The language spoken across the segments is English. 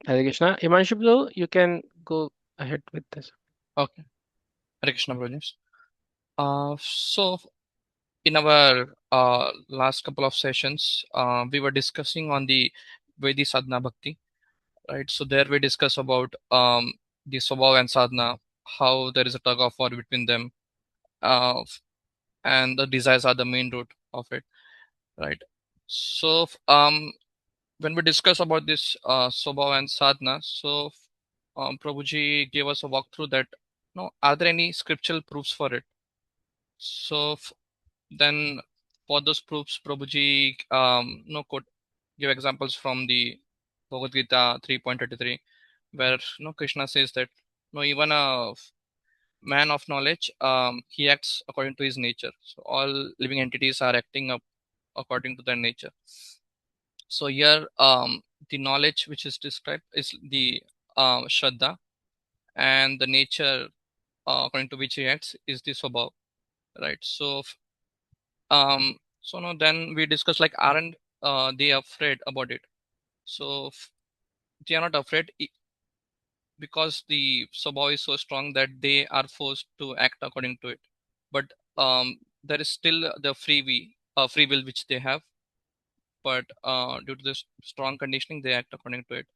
Hare Krishna. Himanshu, you can go ahead with this. Okay. Hare Krishna, brothers. So in our last couple of sessions, we were discussing on the Vedi Sadhana Bhakti, right? So there we discuss about the Swabhav and Sadhana, how there is a tug of war between them, uh, and the desires are the main root of it, right? So when we discuss about this Swabhav and Sadhana, so Prabhuji gave us a walkthrough that, no, are there any scriptural proofs for it? So then for those proofs, Prabhuji no quote give examples from the Bhagavad Gita 3.33, where no Krishna says that no even a man of knowledge he acts according to his nature. So all living entities are acting up according to their nature. So here the knowledge which is described is the Shraddha, and the nature according to which he acts is the Swabhav, right? So no, then we discuss like aren't they afraid about it? So they are not afraid because the Swabhav is so strong that they are forced to act according to it. But there is still the free will which they have, but due to this strong conditioning, they act according to it.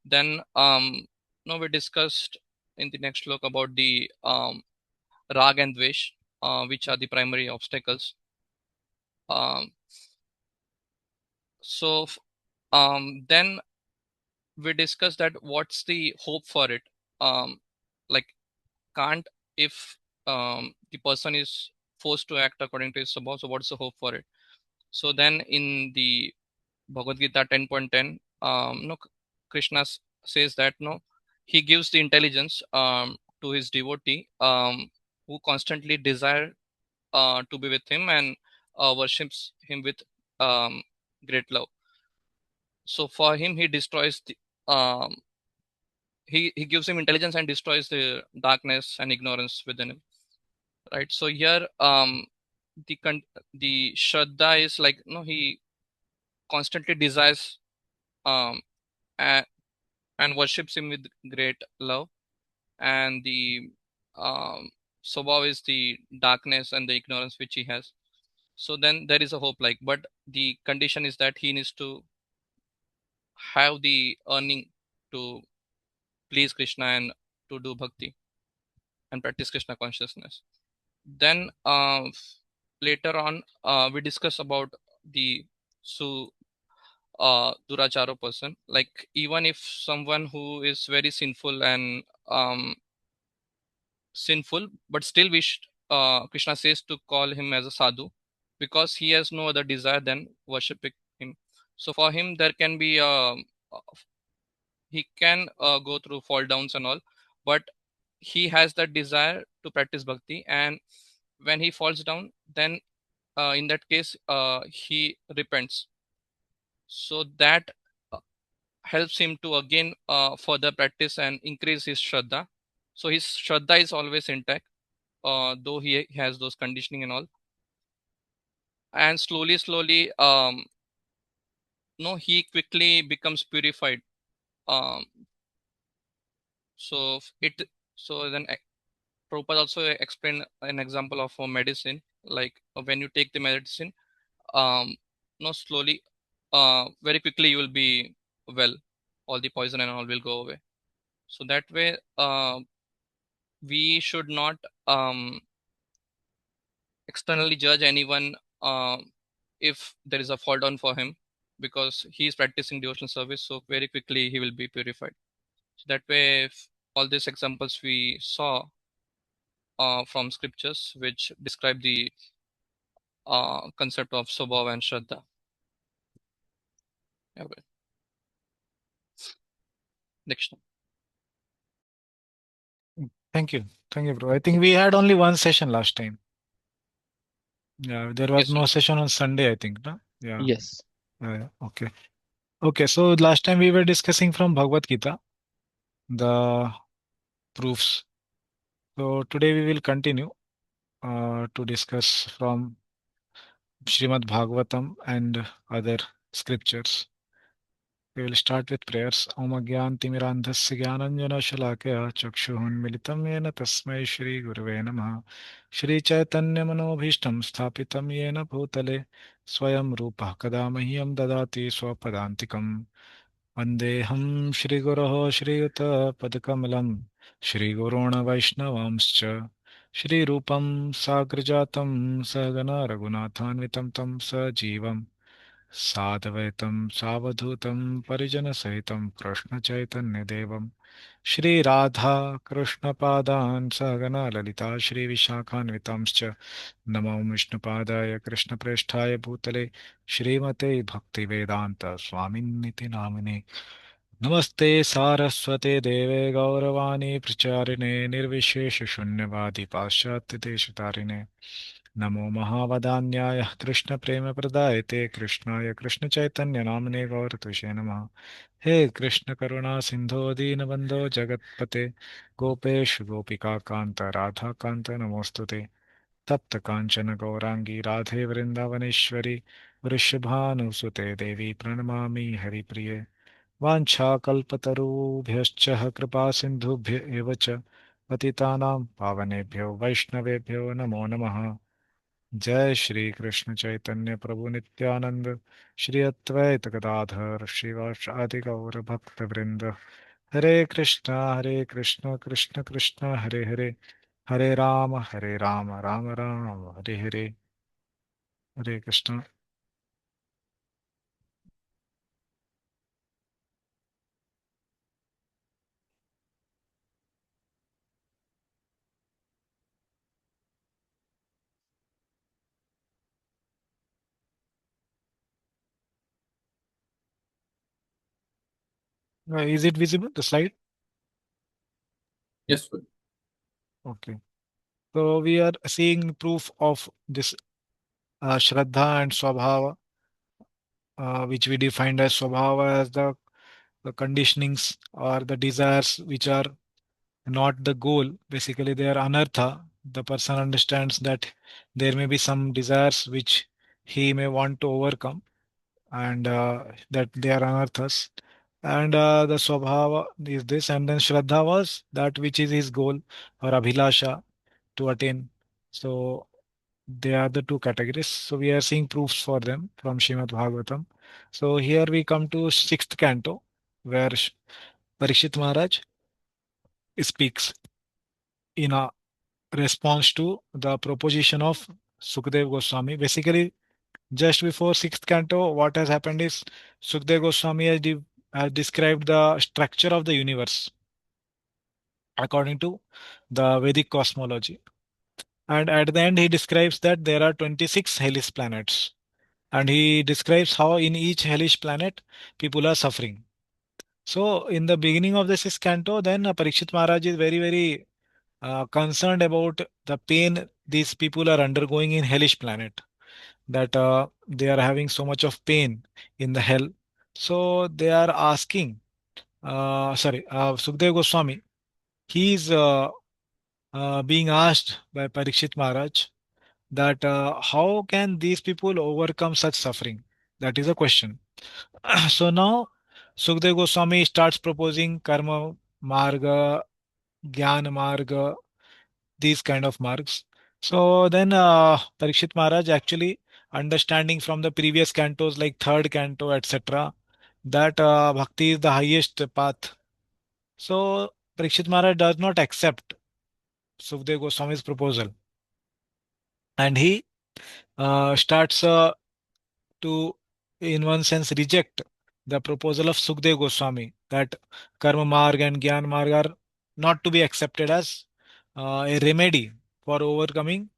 Then now we discussed in the next look about the rag and dvesh, which are the primary obstacles. Um, then we discussed that what's the hope for it. Like can't if the person is forced to act according to his swabhav, so what's the hope for it? So then in the Bhagavad Gita 10.10, no, Krishna says that no, he gives the intelligence to his devotee who constantly desire to be with him and worships him with um, great love. So for him, he destroys the um, he gives him intelligence and destroys the darkness and ignorance within him, right? So here the Shraddha is like no, he constantly desires um, and, and worships him with great love, and the Swabhav is the darkness and the ignorance which he has. So then there is a hope, like, but the condition is that he needs to have the earning to please Krishna and to do bhakti and practice Krishna consciousness. Then later on, we discuss about the su duracharo person. Like even if someone who is very sinful, but still Krishna says to call him as a sadhu because he has no other desire than worshipping him. So for him, there can be he can go through fall downs and all, but he has that desire to practice bhakti, and when he falls down, then in that case he repents. So that uh, helps him to again further practice and increase his shraddha. So his shraddha is always intact, though he has those conditioning and all, and slowly no, he quickly becomes purified. um, so it so then Prabhupada also explained an example of a medicine, like when you take the medicine, um, no, slowly, very quickly you will be well. All the poison and all will go away. So that way, we should not externally judge anyone if there is a fall down for him, because he is practicing devotional service. So very quickly he will be purified. So that way, if all these examples we saw from scriptures which describe the concept of Swabhav and Shraddha. Yeah, well, next. Thank you. Thank you, bro. I think we had only one session last time. Yeah, there was Yes, no session on Sunday, I think. No? Yeah. Yes. Okay. Okay. So last time we were discussing from Bhagavad Gita, the proofs. So today we will continue to discuss from Srimad Bhagavatam and other scriptures. We will start with prayers. Om Agyantimirandhasya Gyananjana Shalakaya Chakshunmilitam Yena Tasmai Shri Gurave Namaha Shri Chaitanya Manobhishtam Sthapitam Yena Bhutale Swayam Rupa Kadamahyam Dadati Swapadantikam Vandeham Shri Guroho Shri Yuta Padakamalam Shri Guruna Vaishnavamscha Shri Rupam Sagrajatam Sagana Raghunathanvitam Tam Sajivam साद्वैतं सावधूतं परिजनसहितं कृष्णचैतन्यदेवं Shri Radha कृष्णपादान् सहगना Lalita श्रीविशाखान्वितांश्च नमो विष्णुपादाय कृष्णप्रेष्ठाय भूतले श्रीमते भक्तिवेदान्त स्वामिन्निति नामिने नमस्ते सारस्वते देवे गौरवाणी प्रचारिणे निर्विशेषशून्यवादी पाश्चात्यदेशतारिणे नमो महावदान्याय कृष्णप्रेमप्रदायते कृष्णाय कृष्णचैतन्यनाम्ने गौरतुषे नमः हे कृष्ण करुणा सिन्धो दीनबन्धो जगत्पते गोपेश गोपिकान्त राधाकान्त नमोऽस्तु ते तप्त काञ्चन गौराङ्गी राधे वृन्दावनेश्वरी वृषभानुसुते देवी प्रणमामि हरिप्रिये वाञ्छाकल्पतरुभ्यश्च कृपासिन्धुभ्य एव च पतितानां पावनेभ्यो वैष्णवेभ्यो नमो नमः जय श्री कृष्ण चैतन्य प्रभु नित्यानंद श्री अद्वैत गदाधर श्रीवासादि गौर भक्त वृंद हरे Krishna Krishna Krishna Hare Hare Hare Ram Ram Ram Hare Hare Hare Krishna Is it visible, the slide? Yes, sir. Okay. So we are seeing proof of this Shraddha and Swabhava, which we defined as Swabhava as the conditionings or the desires which are not the goal. Basically, they are anartha. The person understands that there may be some desires which he may want to overcome, and that they are anarthas. And the swabhava is this, and then shraddha was that which is his goal or abhilasha to attain. So they are the two categories. So we are seeing proofs for them from Srimad Bhagavatam. So here we come to sixth canto, where Parikshit Maharaj speaks in a response to the proposition of Sukdev Goswami. Basically, just before sixth canto, what has happened is Sukdev Goswami has described the structure of the universe according to the Vedic cosmology. And at the end, he describes that there are 26 hellish planets. And he describes how in each hellish planet, people are suffering. So, in the beginning of the sixth canto, then Parikshit Maharaj is very concerned about the pain these people are undergoing in hellish planet, that they are having so much of pain in the hell. So they are asking, Sukdev Goswami, he is being asked by Parikshit Maharaj that how can these people overcome such suffering? That is a question. So now Sukdev Goswami starts proposing karma marga, jnana marga, these kind of marks. So then Parikshit Maharaj actually understanding from the previous cantos like third canto, etc., that bhakti is the highest path. So Parikshit Maharaj does not accept Sukdev Goswami's proposal, and he starts to, in one sense, reject the proposal of Sukdev Goswami that Karma Marg and Gyan Marg are not to be accepted as a remedy for overcoming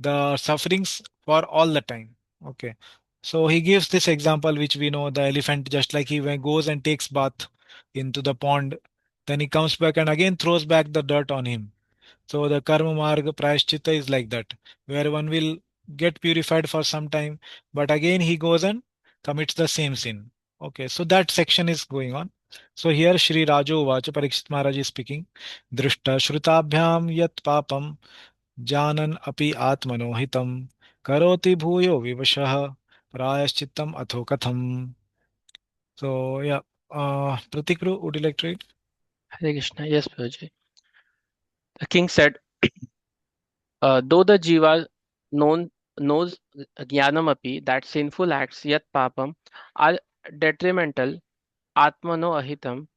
the sufferings for all the time. Okay. So he gives this example, which we know the elephant, just like he goes and takes bath into the pond, then he comes back and again throws back the dirt on him. So the karma marga prayashchitta is like that, where one will get purified for some time, but again he goes and commits the same sin. Okay, so that section is going on. So here Shri Rajo Vacha Parikshit Maharaj is speaking. Drishta Shrutabhyam Yat Papam Janan Api Atmanohitam Karoti Bhuyo Vivashah Prayashchittam Atho Katham. So yeah. Pratikru, would you like to read? Hare Krishna. Yes, Prabhuji. The king said, though the jiva knows jnanam that sinful acts yet papam are detrimental atmano ahitam,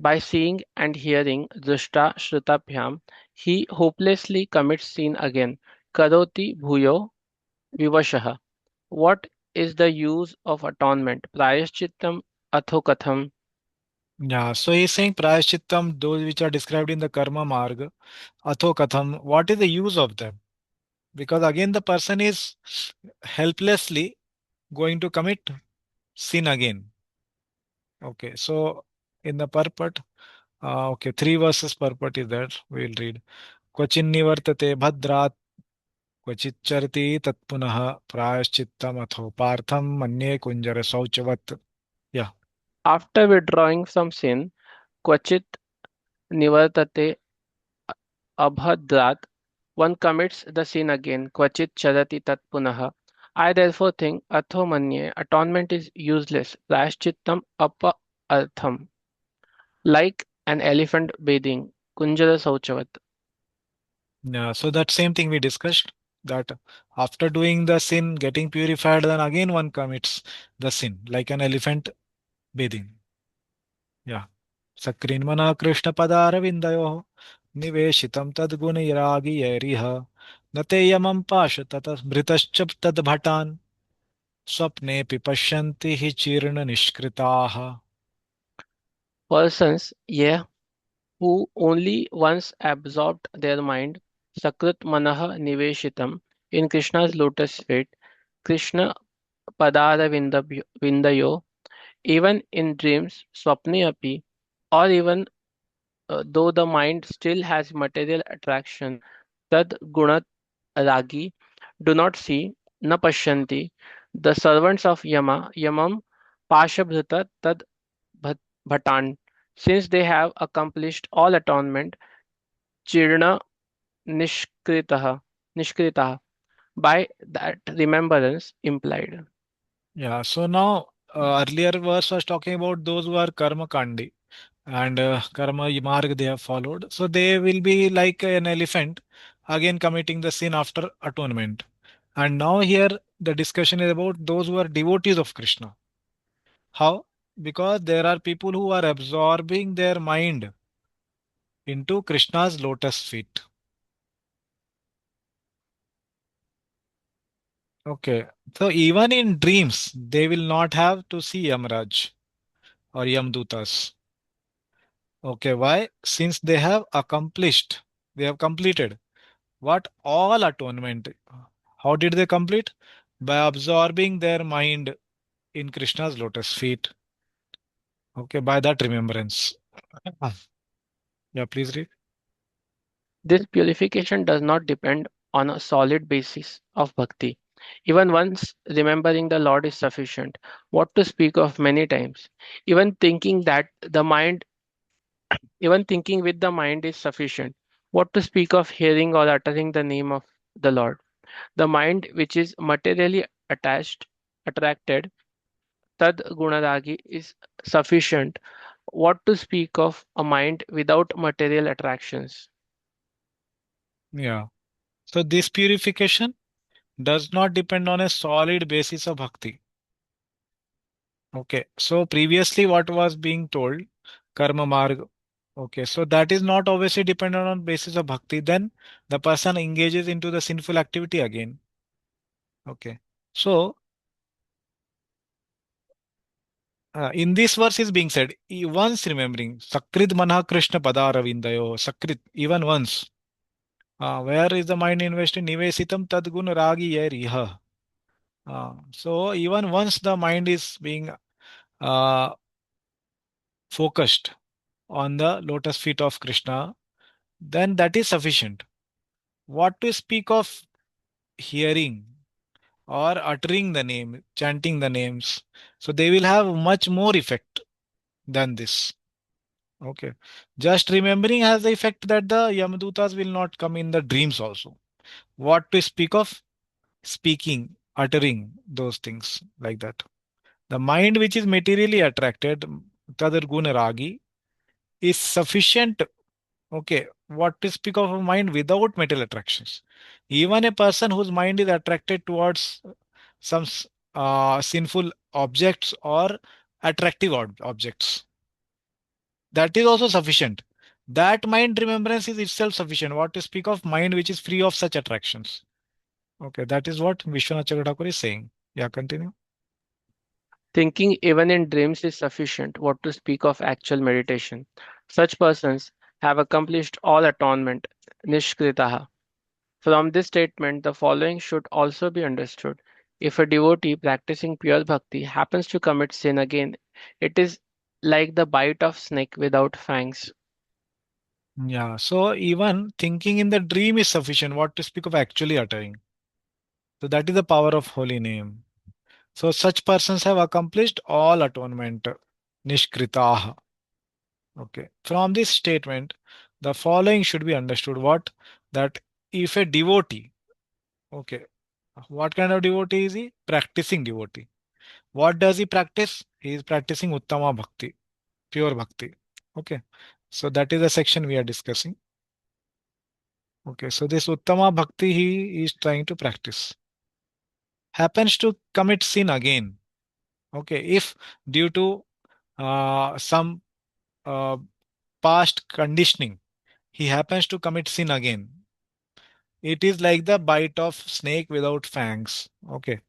by seeing and hearing drishta shrutabhyam, he hopelessly commits sin again. Karoti bhuyo vivashaha. What is the use of atonement? Prayashchittam athokatham. Yeah, so he's saying prayashchittam, those which are described in the karma marga, atho katham, what is the use of them? Because again, the person is helplessly going to commit sin again. Okay, so in the purport, okay, 3 verses purport is there. We will read. Kvachin nivartate bhadrat, क्वचित् चरति तत्पुनः प्रायश्चित्तमथो पार्थं मन्ये कुञ्जर शौचवत्. Yeah. After withdrawing from sin, kvachit nivartate abhadrat, one commits the sin again. Kvachit charati tat punaha. I therefore think atho manye atonement is useless. Prayashchittam apa artham. Like an elephant bathing. Kunjara sauchavat. Yeah, so that same thing we discussed, that after doing the sin, getting purified, then again one commits the sin, like an elephant bathing. Yeah. Sakrinmana Krishna Padaravindayo Niveshitam Tadguniragi Yeriha Nateyamam Pasha Tatas Bhritaschap Tadbhatan Swapne Pipashyanti Hi Chirna Nishkritaha. Persons, yeah, who only once absorbed their mind, Sakrit Manaha Niveshitam, in Krishna's lotus feet, Krishna Padara Vindayo, even in dreams, Swapne api, or even though the mind still has material attraction, Tad Gunat Ragi, do not see, na pashyanti, the servants of Yamam, Pashabhrita Tad Bhatan, since they have accomplished all atonement, Chirna Nishkritaha, by that remembrance implied. Yeah, so now earlier verse was talking about those who are karma kandi and karma marg they have followed. So they will be like an elephant again committing the sin after atonement. And now here the discussion is about those who are devotees of Krishna. How? Because there are people who are absorbing their mind into Krishna's lotus feet. Okay. So even in dreams, they will not have to see Yamraj or Yamdutas. Okay, why? Since they have completed what? All atonement. How did they complete? By absorbing their mind in Krishna's lotus feet. Okay, by that remembrance. Ah, yeah, please read. This purification does not depend on a solid basis of bhakti. Even once remembering the Lord is sufficient. What to speak of many times? Even thinking that the mind, even thinking with the mind is sufficient. What to speak of hearing or uttering the name of the Lord? The mind, which is materially attracted, tad gunaragi, is sufficient. What to speak of a mind without material attractions? Yeah. So this purification does not depend on a solid basis of bhakti. Okay. So previously what was being told, karma marg. Okay. So that is not obviously dependent on basis of bhakti. Then the person engages into the sinful activity again. Okay. So in this verse is being said, once remembering, Sakrit Manha Krishna Padaravindayo, Sakrit, even once. Where is the mind invested? Nivesitam Tadgun Ragi Yeriha. So even once the mind is being uh, focused on the lotus feet of Krishna, then that is sufficient. What to speak of hearing or uttering the name, chanting the names? So they will have much more effect than this. Okay. Just remembering has the effect that the Yamadutas will not come in the dreams also. What to speak of speaking, uttering those things like that. The mind which is materially attracted, Tadar guna ragi is sufficient. Okay, what to speak of a mind without material attractions? Even a person whose mind is attracted towards some sinful objects or attractive objects, that is also sufficient. That mind remembrance is itself sufficient. What to speak of mind which is free of such attractions? Okay, that is what Vishwanath Chakravarti is saying. Yeah, continue. Thinking even in dreams is sufficient, what to speak of actual meditation. Such persons have accomplished all atonement, nishkritaha. From this statement, the following should also be understood. If a devotee practicing pure bhakti happens to commit sin again, it is like the bite of snake without fangs. Yeah, so even thinking in the dream is sufficient. What to speak of actually uttering? So that is the power of holy name. So such persons have accomplished all atonement. Nishkritaha. Okay. From this statement, the following should be understood. What? That if a devotee, okay, what kind of devotee is he? Practicing devotee. What does he practice? He is practicing Uttama Bhakti, pure Bhakti. Okay. So that is the section we are discussing. Okay. So this Uttama Bhakti he is trying to practice. Happens to commit sin again. Okay. If due to some uh, past conditioning, he happens to commit sin again. It is like the bite of snake without fangs. Okay.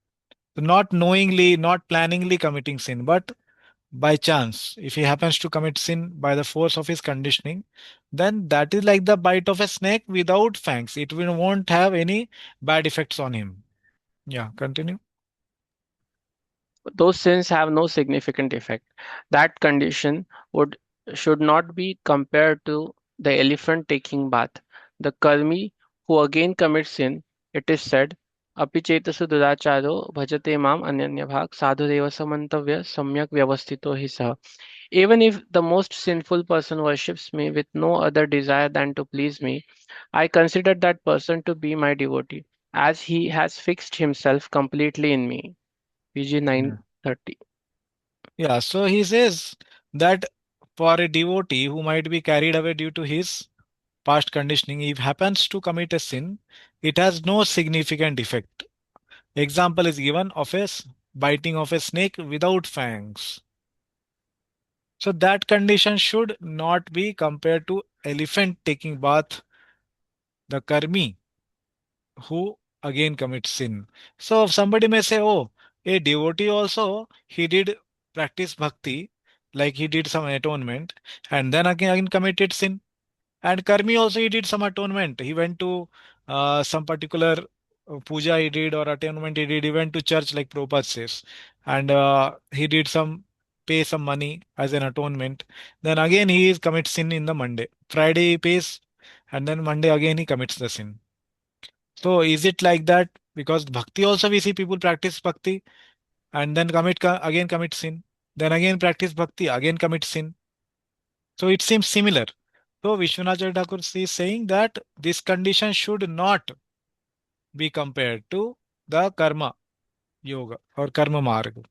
So not knowingly, not planningly committing sin, but by chance, if he happens to commit sin by the force of his conditioning, then that is like the bite of a snake without fangs. It won't have any bad effects on him. Yeah, continue. Those sins have no significant effect. That condition would should not be compared to the elephant taking bath. The karmi who again commits sin, it is said, Apichetasu duracharo bhajate mam anyanyabhak sadhureva samantavya samyak vyavastito hi sah. Even if the most sinful person worships me with no other desire than to please me, I consider that person to be my devotee, as he has fixed himself completely in me. PG Yeah. 930. Yeah, so he says that for a devotee who might be carried away due to his past conditioning, if happens to commit a sin, it has no significant effect. Example is given of biting of a snake without fangs. So that condition should not be compared to elephant taking bath, the karmi who again commits sin. So somebody may say, oh, a devotee also, he did practice bhakti, like he did some atonement, and then again committed sin. And Karmi also he did some atonement. He went to some particular puja he did or atonement he did. He went to church like Prabhupada says, and he did some pay some money as an atonement. Then again he is commits sin in the Monday. Friday he pays, and then Monday again he commits the sin. So is it like that? Because bhakti also we see people practice bhakti and then again commit sin. Then again practice bhakti again commit sin. So it seems similar. So Vishwanath Thakur is saying that this condition should not be compared to the karma yoga or karma marga,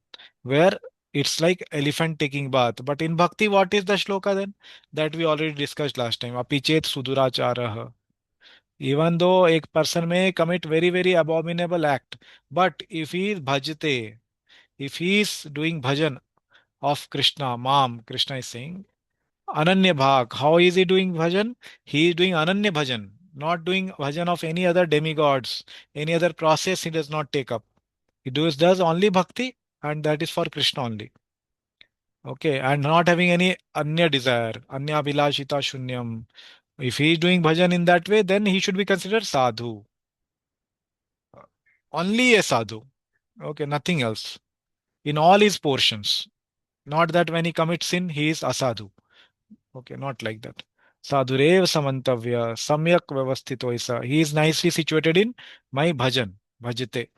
where it's like elephant taking bath. But in bhakti, what is the shloka then? That we already discussed last time. Apichet suduracharaha. Even though a person may commit very, very abominable act, but if he is bhajate, if he is doing bhajan of Krishna, Mam, Krishna is saying, Ananya Bhak. How is he doing bhajan? He is doing Ananya Bhajan, not doing bhajan of any other demigods, any other process he does not take up. He does only bhakti, and that is for Krishna only. Okay, and not having any Anya desire, Anya Bilashita Shunyam. If he is doing bhajan in that way, then he should be considered sadhu. Only a sadhu. Okay, nothing else. In all his portions. Not that when he commits sin, he is asadhu. Okay, not like that. Sadhurev samantavya samyak vyavasthito isa. He is nicely situated in my bhajan, bhajate.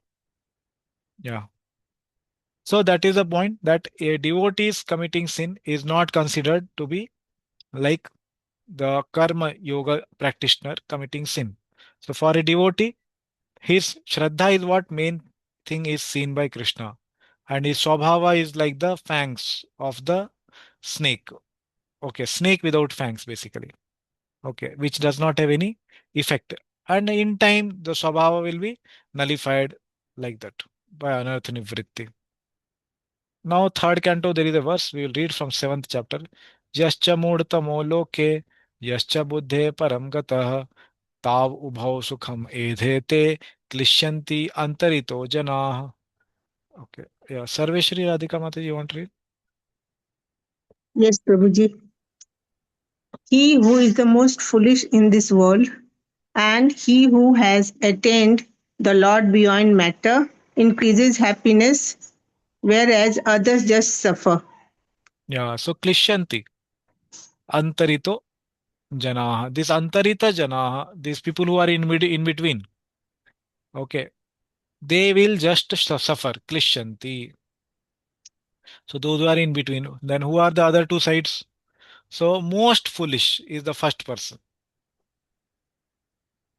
Yeah. So that is the point that a devotee's committing sin is not considered to be like the karma yoga practitioner committing sin. So for a devotee, his shraddha is what main thing is seen by Krishna. And his swabhava is like the fangs of the snake. Okay, snake without fangs basically. Okay, which does not have any effect. And in time, the swabhava will be nullified like that by anartha nivritti. Now, third canto, there is a verse we will read from seventh chapter. Yascha mudtamo loke, yascha buddhe param gatah, tav ubhau sukham edhete, klishyanti antarito janah. Okay, yeah. Sarveshri Radhika Mataji, you want to read? Yes, Prabhuji. He who is the most foolish in this world, and he who has attained the Lord beyond matter, increases happiness, whereas others just suffer. Yeah, so klishyanti antarito janah. This antarita janah, these people who are in between, okay, they will just suffer. Klishyanti. So those who are in between. Then who are the other two sides? So most foolish is the first person.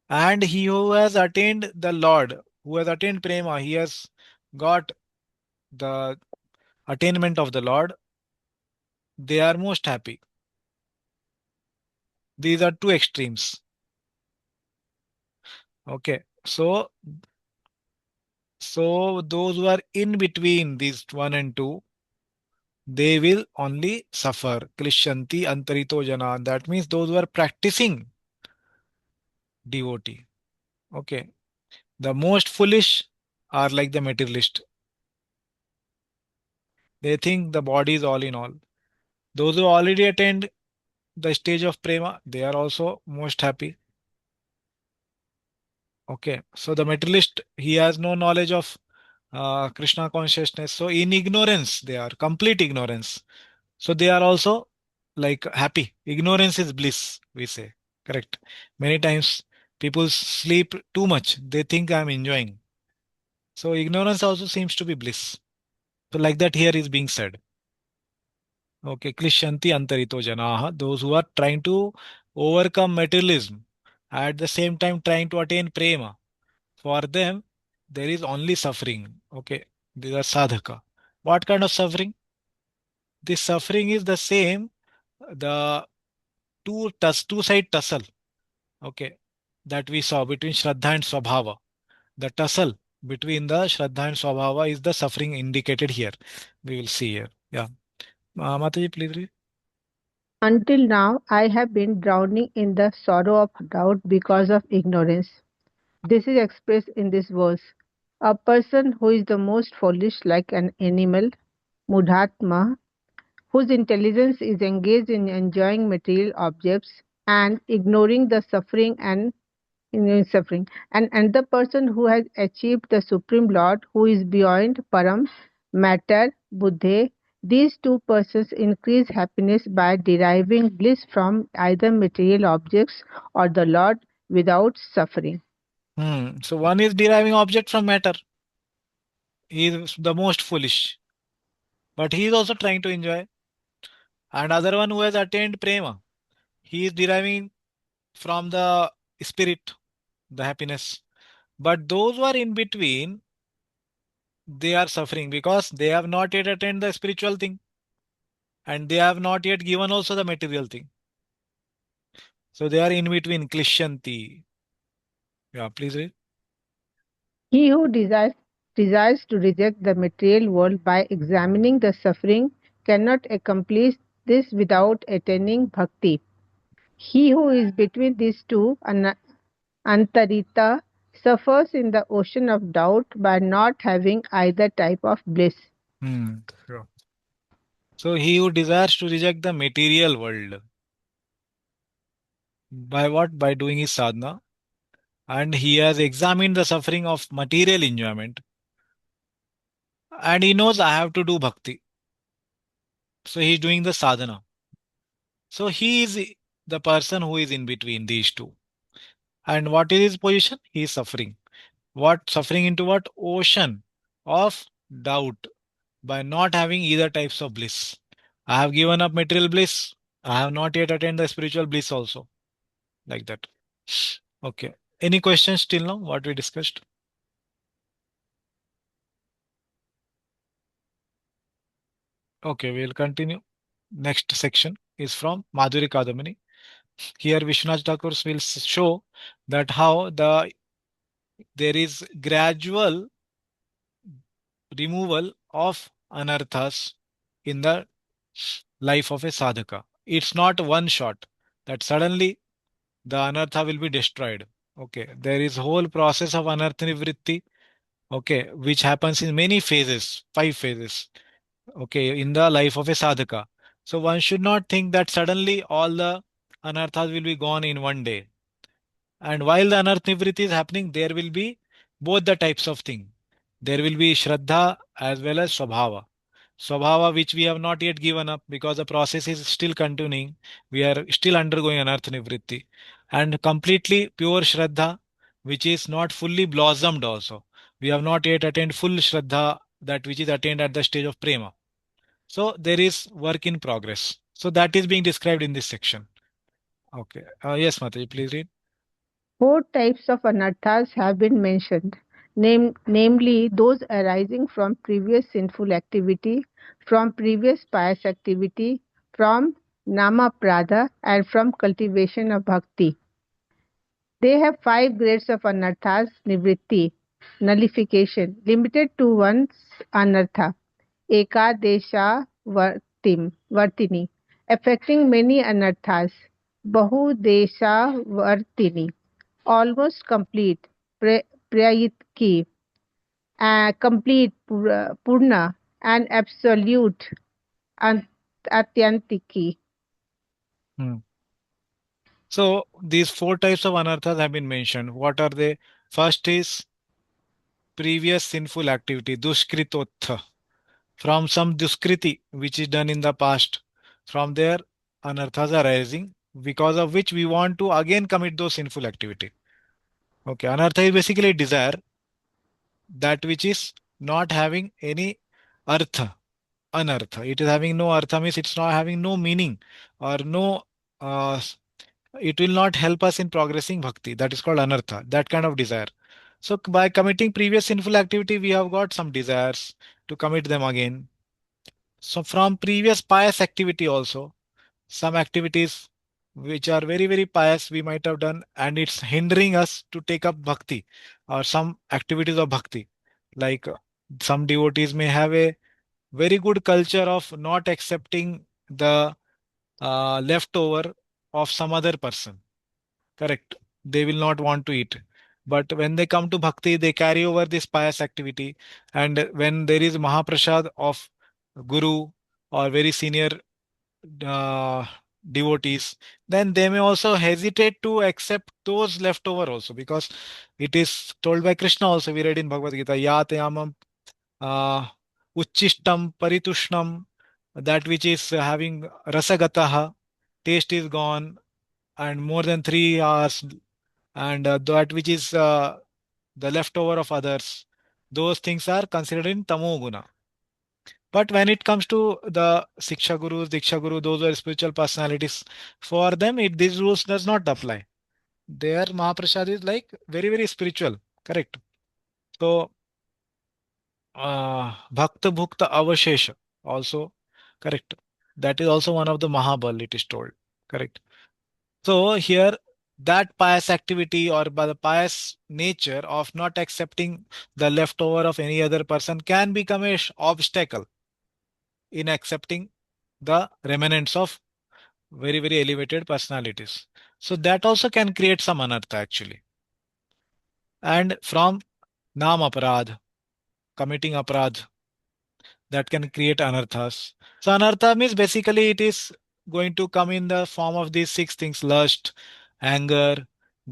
And he who has attained the Lord, who has attained prema, he has got the attainment of the Lord, they are most happy. These are two extremes. Okay. So those who are in between these one and two, they will only suffer. Klishyanti antarito jana. That means those who are practicing devotee. Okay. The most foolish are like the materialist. They think the body is all in all. Those who already attained the stage of prema, they are also most happy. Okay. So the materialist, he has no knowledge of Krishna consciousness. So in ignorance, they are complete ignorance. So they are also like happy. Ignorance is bliss, we say. Correct. Many times people sleep too much. They think I'm enjoying. So ignorance also seems to be bliss. So like that here is being said. Okay, Klishyanti antarito janaha, those who are trying to overcome materialism, at the same time trying to attain prema. For them, there is only suffering. Okay, these are sadhaka. What kind of suffering? This suffering is the same, the two side tussle. Okay, that we saw between Shraddha and Swabhava. The tussle between the Shraddha and Swabhava is the suffering indicated here. We will see here. Yeah. Mataji, please read. Until now, I have been drowning in the sorrow of doubt because of ignorance. This is expressed in this verse. A person who is the most foolish, like an animal, Mudhatma, whose intelligence is engaged in enjoying material objects and ignoring the suffering and suffering, and another person who has achieved the Supreme Lord, who is beyond Param, matter, Buddhe. These two persons increase happiness by deriving bliss from either material objects or the Lord without suffering. So one is deriving object from matter. He is the most foolish. But he is also trying to enjoy. And other one who has attained prema. He is deriving from the spirit, the happiness. But those who are in between, they are suffering because they have not yet attained the spiritual thing. And they have not yet given also the material thing. So they are in between, Klishyanti. Yeah, please read. He who desires to reject the material world by examining the suffering cannot accomplish this without attaining bhakti. He who is between these two, Antarita, suffers in the ocean of doubt by not having either type of bliss. Sure. So he who desires to reject the material world. By what? By doing his sadhana. And he has examined the suffering of material enjoyment. And he knows I have to do bhakti. So he is doing the sadhana. So he is the person who is in between these two. And what is his position? He is suffering. What suffering into what? Ocean of doubt by not having either types of bliss. I have given up material bliss. I have not yet attained the spiritual bliss also. Like that. Okay. Any questions till now? What we discussed? Okay, we'll continue. next section is from Madhuri Kadamini. Here Vishwanath Thakur will show that how there is gradual removal of anarthas in the life of a sadhaka. It's not one shot that suddenly the anartha will be destroyed. Okay, there is whole process of anartha nivritti, okay, which happens in many phases, 5 phases, okay, in the life of a sadhaka. So one should not think that suddenly all the anarthas will be gone in one day. And while the anartha nivritti is happening, there will be both the types of thing. There will be shraddha as well as swabhava. Swabhava, which we have not yet given up because the process is still continuing. We are still undergoing anartha nivritti. And completely pure shraddha, which is not fully blossomed also. We have not yet attained full shraddha, that which is attained at the stage of prema. So there is work in progress. So that is being described in this section. Okay. Yes, Mataji, please read. Four types of anarthas have been mentioned, namely those arising from previous sinful activity, from previous pious activity, from namaprada, and from cultivation of bhakti. They have 5 grades of anarthas, nivritti, nullification, limited to one's anartha, ekadesha vartini, affecting many anarthas, bahudesha vartini, almost complete, prayitki, complete, purna, and absolute, atyantiki. Hmm. So these 4 types of anarthas have been mentioned. What are they? First is previous sinful activity, duskritotha, from some duskriti which is done in the past. From there, anarthas are arising, because of which we want to again commit those sinful activity. Okay, anartha is basically desire, that which is not having any artha, anartha. It is having no artha means it's not having no meaning or no. Uh, it will not help us in progressing bhakti. That is called anartha. That kind of desire. So by committing previous sinful activity, we have got some desires to commit them again. So from previous pious activity also, some activities which are very, very pious we might have done, and it's hindering us to take up bhakti or some activities of bhakti. Like some devotees may have a very good culture of not accepting the leftover of some other person. Correct. They will not want to eat. But when they come to bhakti, they carry over this pious activity. And when there is Mahaprasad of Guru or very senior uh, devotees, then they may also hesitate to accept those leftover also, because it is told by Krishna also. We read in Bhagavad Gita, Yat Yamam Uchishtam Paritushnam, that which is having rasagataha, taste is gone, and more than 3 hours, and that which is the leftover of others, those things are considered in tamoguna. But when it comes to the Siksha Gurus, Diksha Guru, those are spiritual personalities, for them these rules does not apply. Their Mahaprasad is like very, very spiritual. Correct. So Bhakta Bhukta Avashesha also, correct. That is also one of the Mahabal, it is told. Correct. So here, that pious activity or by the pious nature of not accepting the leftover of any other person can become a obstacle in accepting the remnants of very, very elevated personalities. So that also can create some anartha actually. And from nam aparadh, committing aparadh, that can create anarthas. So anartha means basically it is going to come in the form of these 6 things: lust, anger,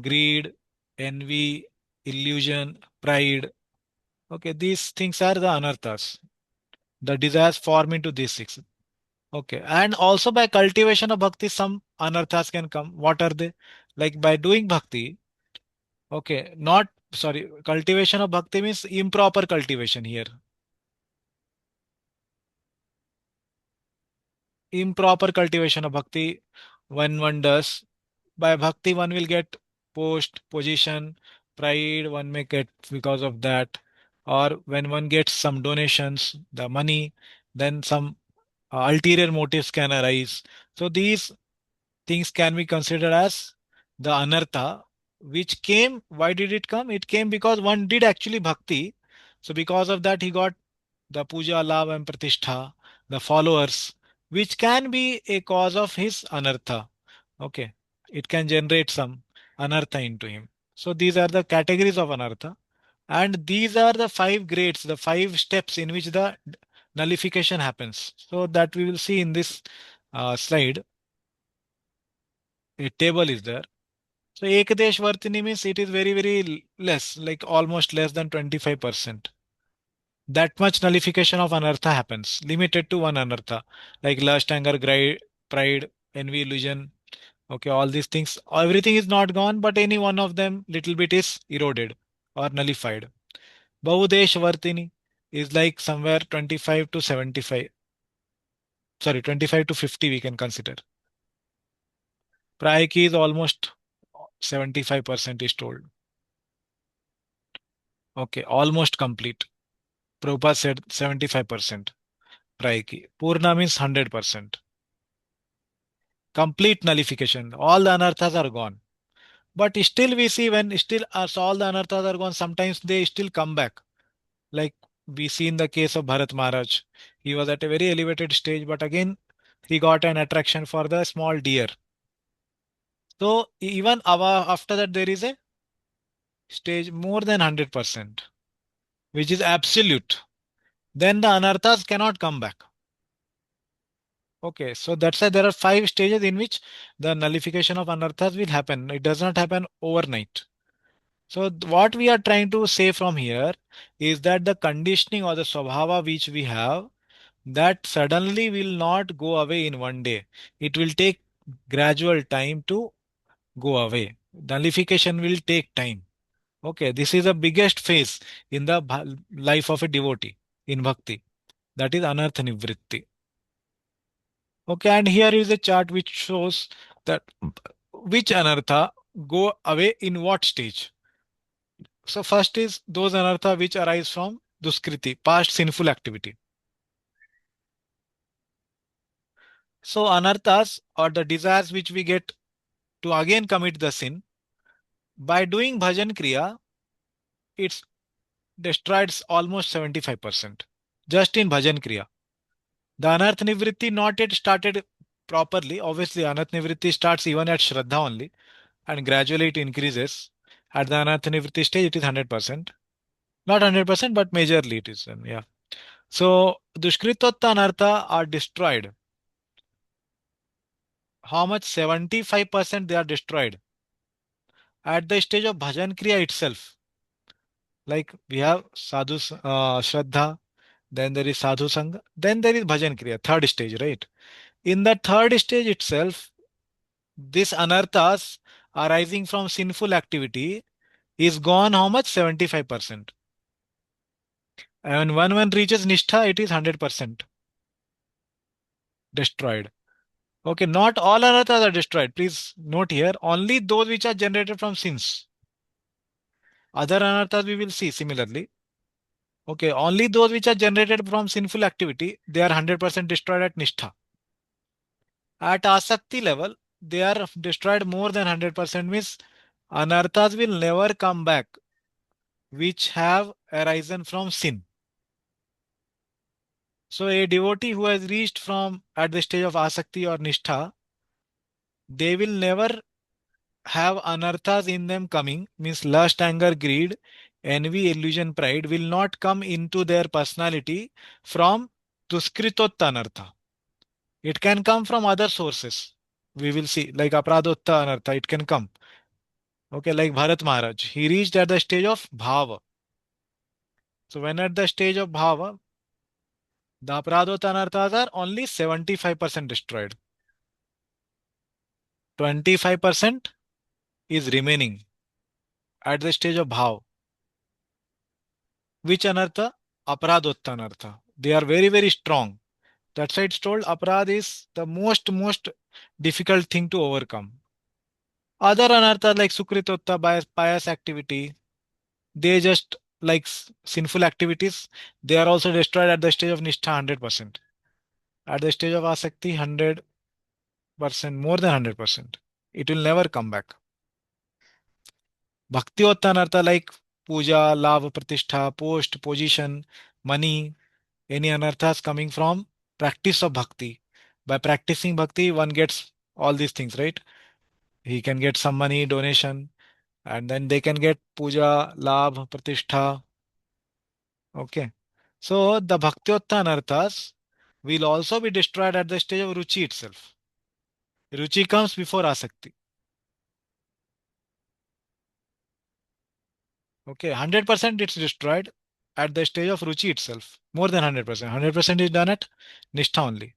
greed, envy, illusion, pride. Okay, these things are the anarthas. The desires form into these 6. Okay, and also by cultivation of bhakti, some anarthas can come. What are they? Like by doing bhakti, okay, not sorry, cultivation of bhakti means improper cultivation here. Improper cultivation of bhakti, when one does, by bhakti one will get post, position, pride, one may get because of that. Or when one gets some donations, the money, then some ulterior motives can arise. So these things can be considered as the anartha, which came. Why did it come? It came because one did actually bhakti. So because of that, he got the puja, lava, and pratishtha, the followers, which can be a cause of his anartha. Okay, it can generate some anartha into him. So these are the categories of anartha, and these are the five grades, the five steps in which the nullification happens. So that we will see in this slide. A table is there. So Ekdesh Vartini means it is very, very less, like almost less than 25%. That much nullification of anartha happens, limited to one anartha, like lust, anger, pride, envy, illusion. Okay, all these things, everything is not gone, but any one of them little bit is eroded or nullified. Bahudesh Vartini is like somewhere 25 to 75. Sorry, 25 to 50 we can consider. Prayaki is almost 75% is told. Okay, almost complete. Prabhupada said 75%. Prayaki. Purna means 100%. Complete nullification. All the anarthas are gone. But still we see when still as all the anarthas are gone, sometimes they still come back. Like we see in the case of Bharat Maharaj. He was at a very elevated stage, but again he got an attraction for the small deer. So even after that there is a stage more than 100%, which is absolute. Then the anarthas cannot come back. Okay, so that's why there are five stages in which the nullification of anarthas will happen. It does not happen overnight. So what we are trying to say from here is that the conditioning or the swabhava which we have, that suddenly will not go away in one day. It will take gradual time to go away. Nullification will take time. Okay, this is the biggest phase in the life of a devotee in bhakti. That is anartha nivritti. Okay, and here is a chart which shows that which anartha go away in what stage. So first is those anartha which arise from duskriti, past sinful activity. So anarthas are the desires which we get to again commit the sin. By doing bhajan kriya, it's destroyed almost 75%. Just in bhajan kriya. The anartha nivritti not yet started properly. Obviously, anartha nivritti starts even at shraddha only, and gradually it increases. At the anartha nivritti stage, it is 100%. Not 100%, but majorly it is. Yeah. So dushkritotta anartha are destroyed. How much? 75% they are destroyed at the stage of bhajan kriya itself. Like we have sadhu shraddha, then there is sadhu sangha, then there is bhajan kriya, third stage, right? In the third stage itself, this anarthas arising from sinful activity is gone how much? 75%. And when one reaches nishtha, it is 100% destroyed. Okay, not all anarthas are destroyed. Please note here, only those which are generated from sins. Other anarthas we will see similarly. Okay, only those which are generated from sinful activity, they are 100% destroyed at nishtha. At asakti level, they are destroyed more than 100%, means anarthas will never come back which have arisen from sin. So a devotee who has reached from at the stage of asakti or nishtha, they will never have anarthas in them coming, means lust, anger, greed, envy, illusion, pride will not come into their personality from duskritotta anartha. It can come from other sources. We will see, like apradotta anartha, it can come. Okay, like Bharat Maharaj, he reached at the stage of bhava. So when at the stage of bhava, the apradotta anarthas are only 75% destroyed. 25% is remaining at the stage of bhav. Which anartha? Aparadotta anartha. They are very, very strong. That's why it's told aparad is the most difficult thing to overcome. Other anarthas like sukritotta, pious activity, they just like sinful activities, they are also destroyed at the stage of nishtha 100%. At the stage of asakti, 100%, more than 100%. It will never come back. Bhakti hotta anartha like puja, lava, pratishtha, post, position, money, any anarthas coming from practice of bhakti. By practicing bhakti, one gets all these things, right? He can get some money, donation, and then they can get puja, labh, pratishtha. Okay. So the bhaktiyotta anarthas will also be destroyed at the stage of ruchi itself. Ruchi comes before asakti. Okay, 100% it's destroyed at the stage of ruchi itself. More than 100%. 100% is done at nishtha only.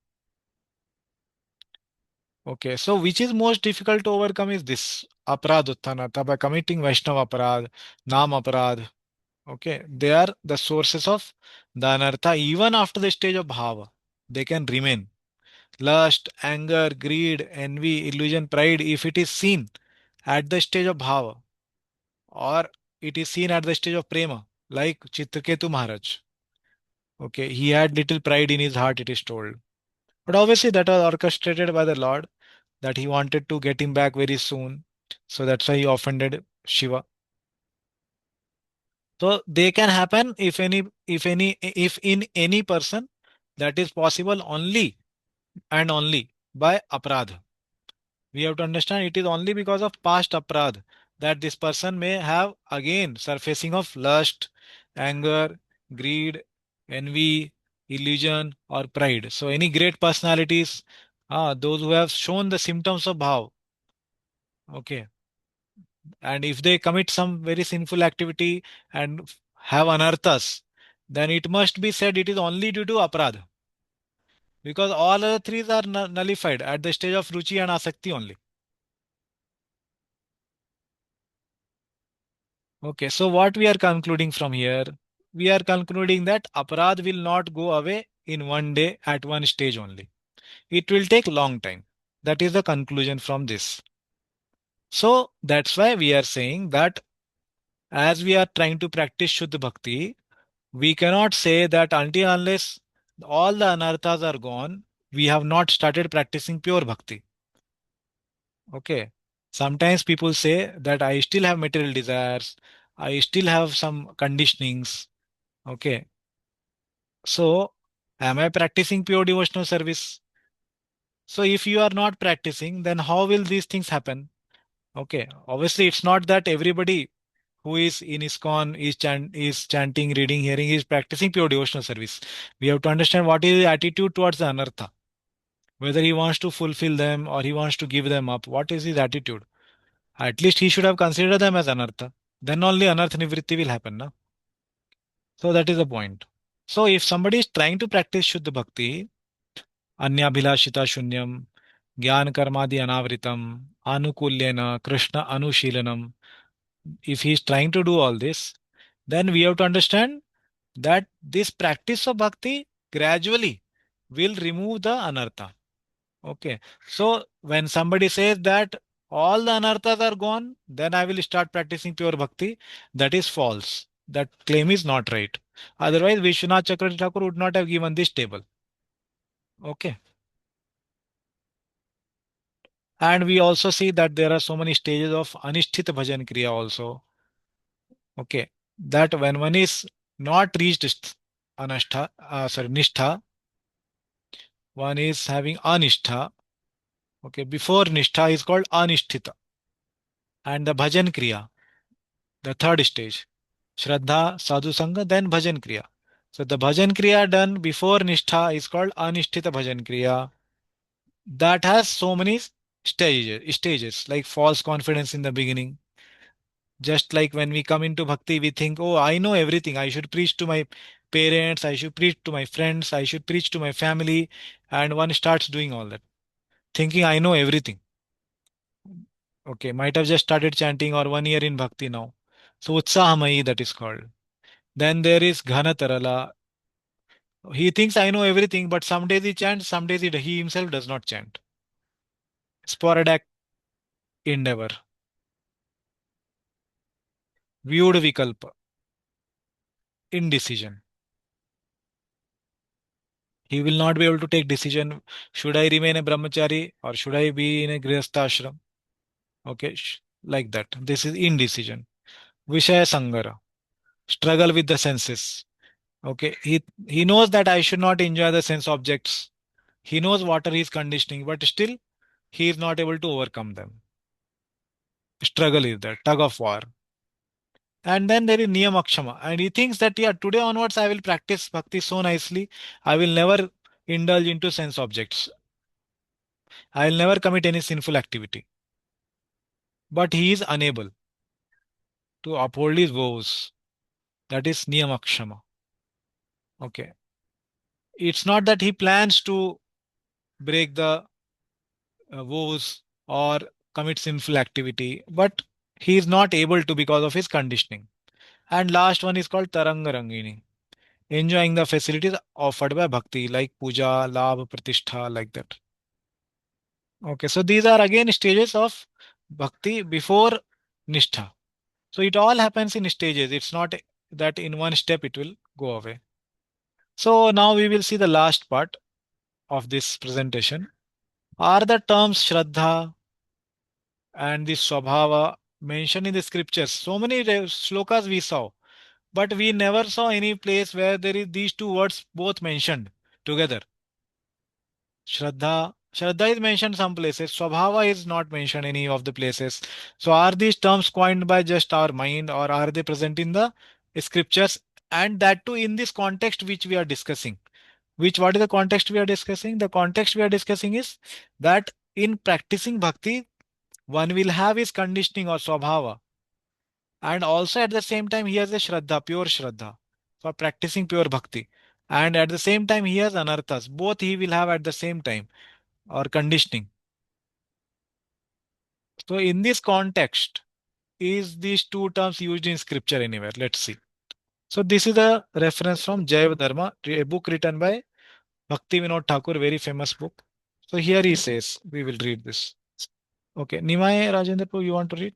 Okay, so which is most difficult to overcome is this aparad uttanartha by committing Vaishnava aparad, Nam aparad. Okay, they are the sources of the anartha even after the stage of bhava. They can remain. Lust, anger, greed, envy, illusion, pride, if it is seen at the stage of bhava or it is seen at the stage of prema, like Chitraketu Maharaj. Okay, he had little pride in his heart, it is told. But obviously, that was orchestrated by the Lord that he wanted to get him back very soon. So that's why he offended Shiva. So they can happen if in any person that is possible only and only by aparadha. We have to understand it is only because of past aparadha that this person may have again surfacing of lust, anger, greed, envy, illusion, or pride. So any great personalities, those who have shown the symptoms of bhav, okay, and if they commit some very sinful activity and have anarthas, then it must be said it is only due to aparadha. Because all other three are nullified at the stage of ruchi and asakti only. Okay, so what we are concluding from here? We are concluding that aparad will not go away in one day at one stage only. It will take long time. That is the conclusion from this. So that's why we are saying that as we are trying to practice Shuddha Bhakti, we cannot say that until unless all the anarthas are gone, we have not started practicing pure bhakti. Okay. Sometimes people say that I still have material desires, I still have some conditionings. Okay. So, am I practicing pure devotional service? So, if you are not practicing, then how will these things happen? Okay. Obviously, it's not that everybody who is in ISKCON is chanting, reading, hearing, is practicing pure devotional service. We have to understand what is the attitude towards the anartha. Whether he wants to fulfill them or he wants to give them up. What is his attitude? At least he should have considered them as anartha. Then only anartha nivritti will happen. Na? So that is the point. So if somebody is trying to practice Shuddha Bhakti, Anyabhilashita Shunyam, Gyan Karmadi Anavritam, Anukulyena, Krishna Anushilanam, if he is trying to do all this, then we have to understand that this practice of bhakti gradually will remove the anartha. Okay. So when somebody says that all the anarthas are gone, then I will start practicing pure bhakti, that is false. That claim is not right. Otherwise, Vishwanath Chakravarti Thakur would not have given this table. Okay. And we also see that there are so many stages of Anisthita Bhajan Kriya also. Okay. That when one is not reached Nishtha, one is having Anishtha. Okay. Before Nishtha is called Anisthita. And the Bhajan Kriya, the third stage. Shraddha, Sadhu Sangha, then Bhajan Kriya. So the Bhajan Kriya done before Nishtha is called Anishtita Bhajan Kriya. That has so many stages like false confidence in the beginning. Just like when we come into bhakti, we think, oh, I know everything. I should preach to my parents, I should preach to my friends, I should preach to my family. And one starts doing all that, thinking I know everything. Okay, might have just started chanting or 1 year in bhakti now. So Utsahamayi, that is called. Then there is Ghanatarala. He thinks I know everything, but some days he chants, some days he himself does not chant. Sporadic endeavor. Viewed Vikalpa. Indecision. He will not be able to take decision. Should I remain a brahmachari or should I be in a grihastha ashram? Okay, like that. This is indecision. Vishaya sangara, struggle with the senses. Okay, he knows that I should not enjoy the sense objects. He knows what are his conditioning, but still he is not able to overcome them. Struggle is there, tug of war. And then there is Niyamakshama. And he thinks that, yeah, today onwards I will practice bhakti so nicely. I will never indulge into sense objects. I will never commit any sinful activity. But he is unable to uphold his vows. That is Niyamakshama. Okay. It's not that he plans to break the vows or commit sinful activity, but he is not able to because of his conditioning. And last one is called Taranga Rangini, enjoying the facilities offered by bhakti, like puja, labh, pratishtha, like that. Okay, so these are again stages of bhakti before nishtha. So it all happens in stages. It's not that in one step it will go away. So now we will see the last part of this presentation. Are the terms Shraddha and the Swabhava mentioned in the scriptures? So many shlokas we saw, but we never saw any place where there is these two words both mentioned together. Shraddha is mentioned some places. Swabhava is not mentioned any of the places. So are these terms coined by just our mind or are they present in the scriptures? And that too in this context which we are discussing. What is the context we are discussing? The context we are discussing is that in practicing bhakti, one will have his conditioning or swabhava. And also at the same time, he has a shraddha, pure shraddha, for practicing pure bhakti. And at the same time, he has anarthas. Both he will have at the same time or conditioning. So in this context, is these two terms used in scripture anywhere? Let's see. So this is a reference from Jaiva Dharma, a book written by Bhakti Vinod Thakur, very famous book. So here he says, we will read this. Okay, Nimai Rajendra Prabhu, you want to read?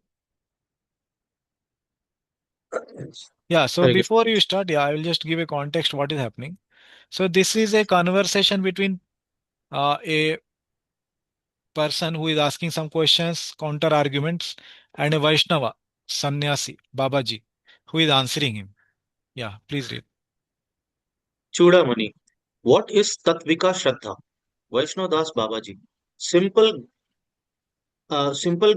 Yeah, so Very good. before you start, I will just give a context what is happening. So this is a conversation between a person who is asking some questions, counter arguments, and a Vaishnava, sannyasi, Babaji, who is answering him. Yeah, please read. Chudamani. What is Tatvika Shraddha? Vaishnodas Babaji. Simple, simple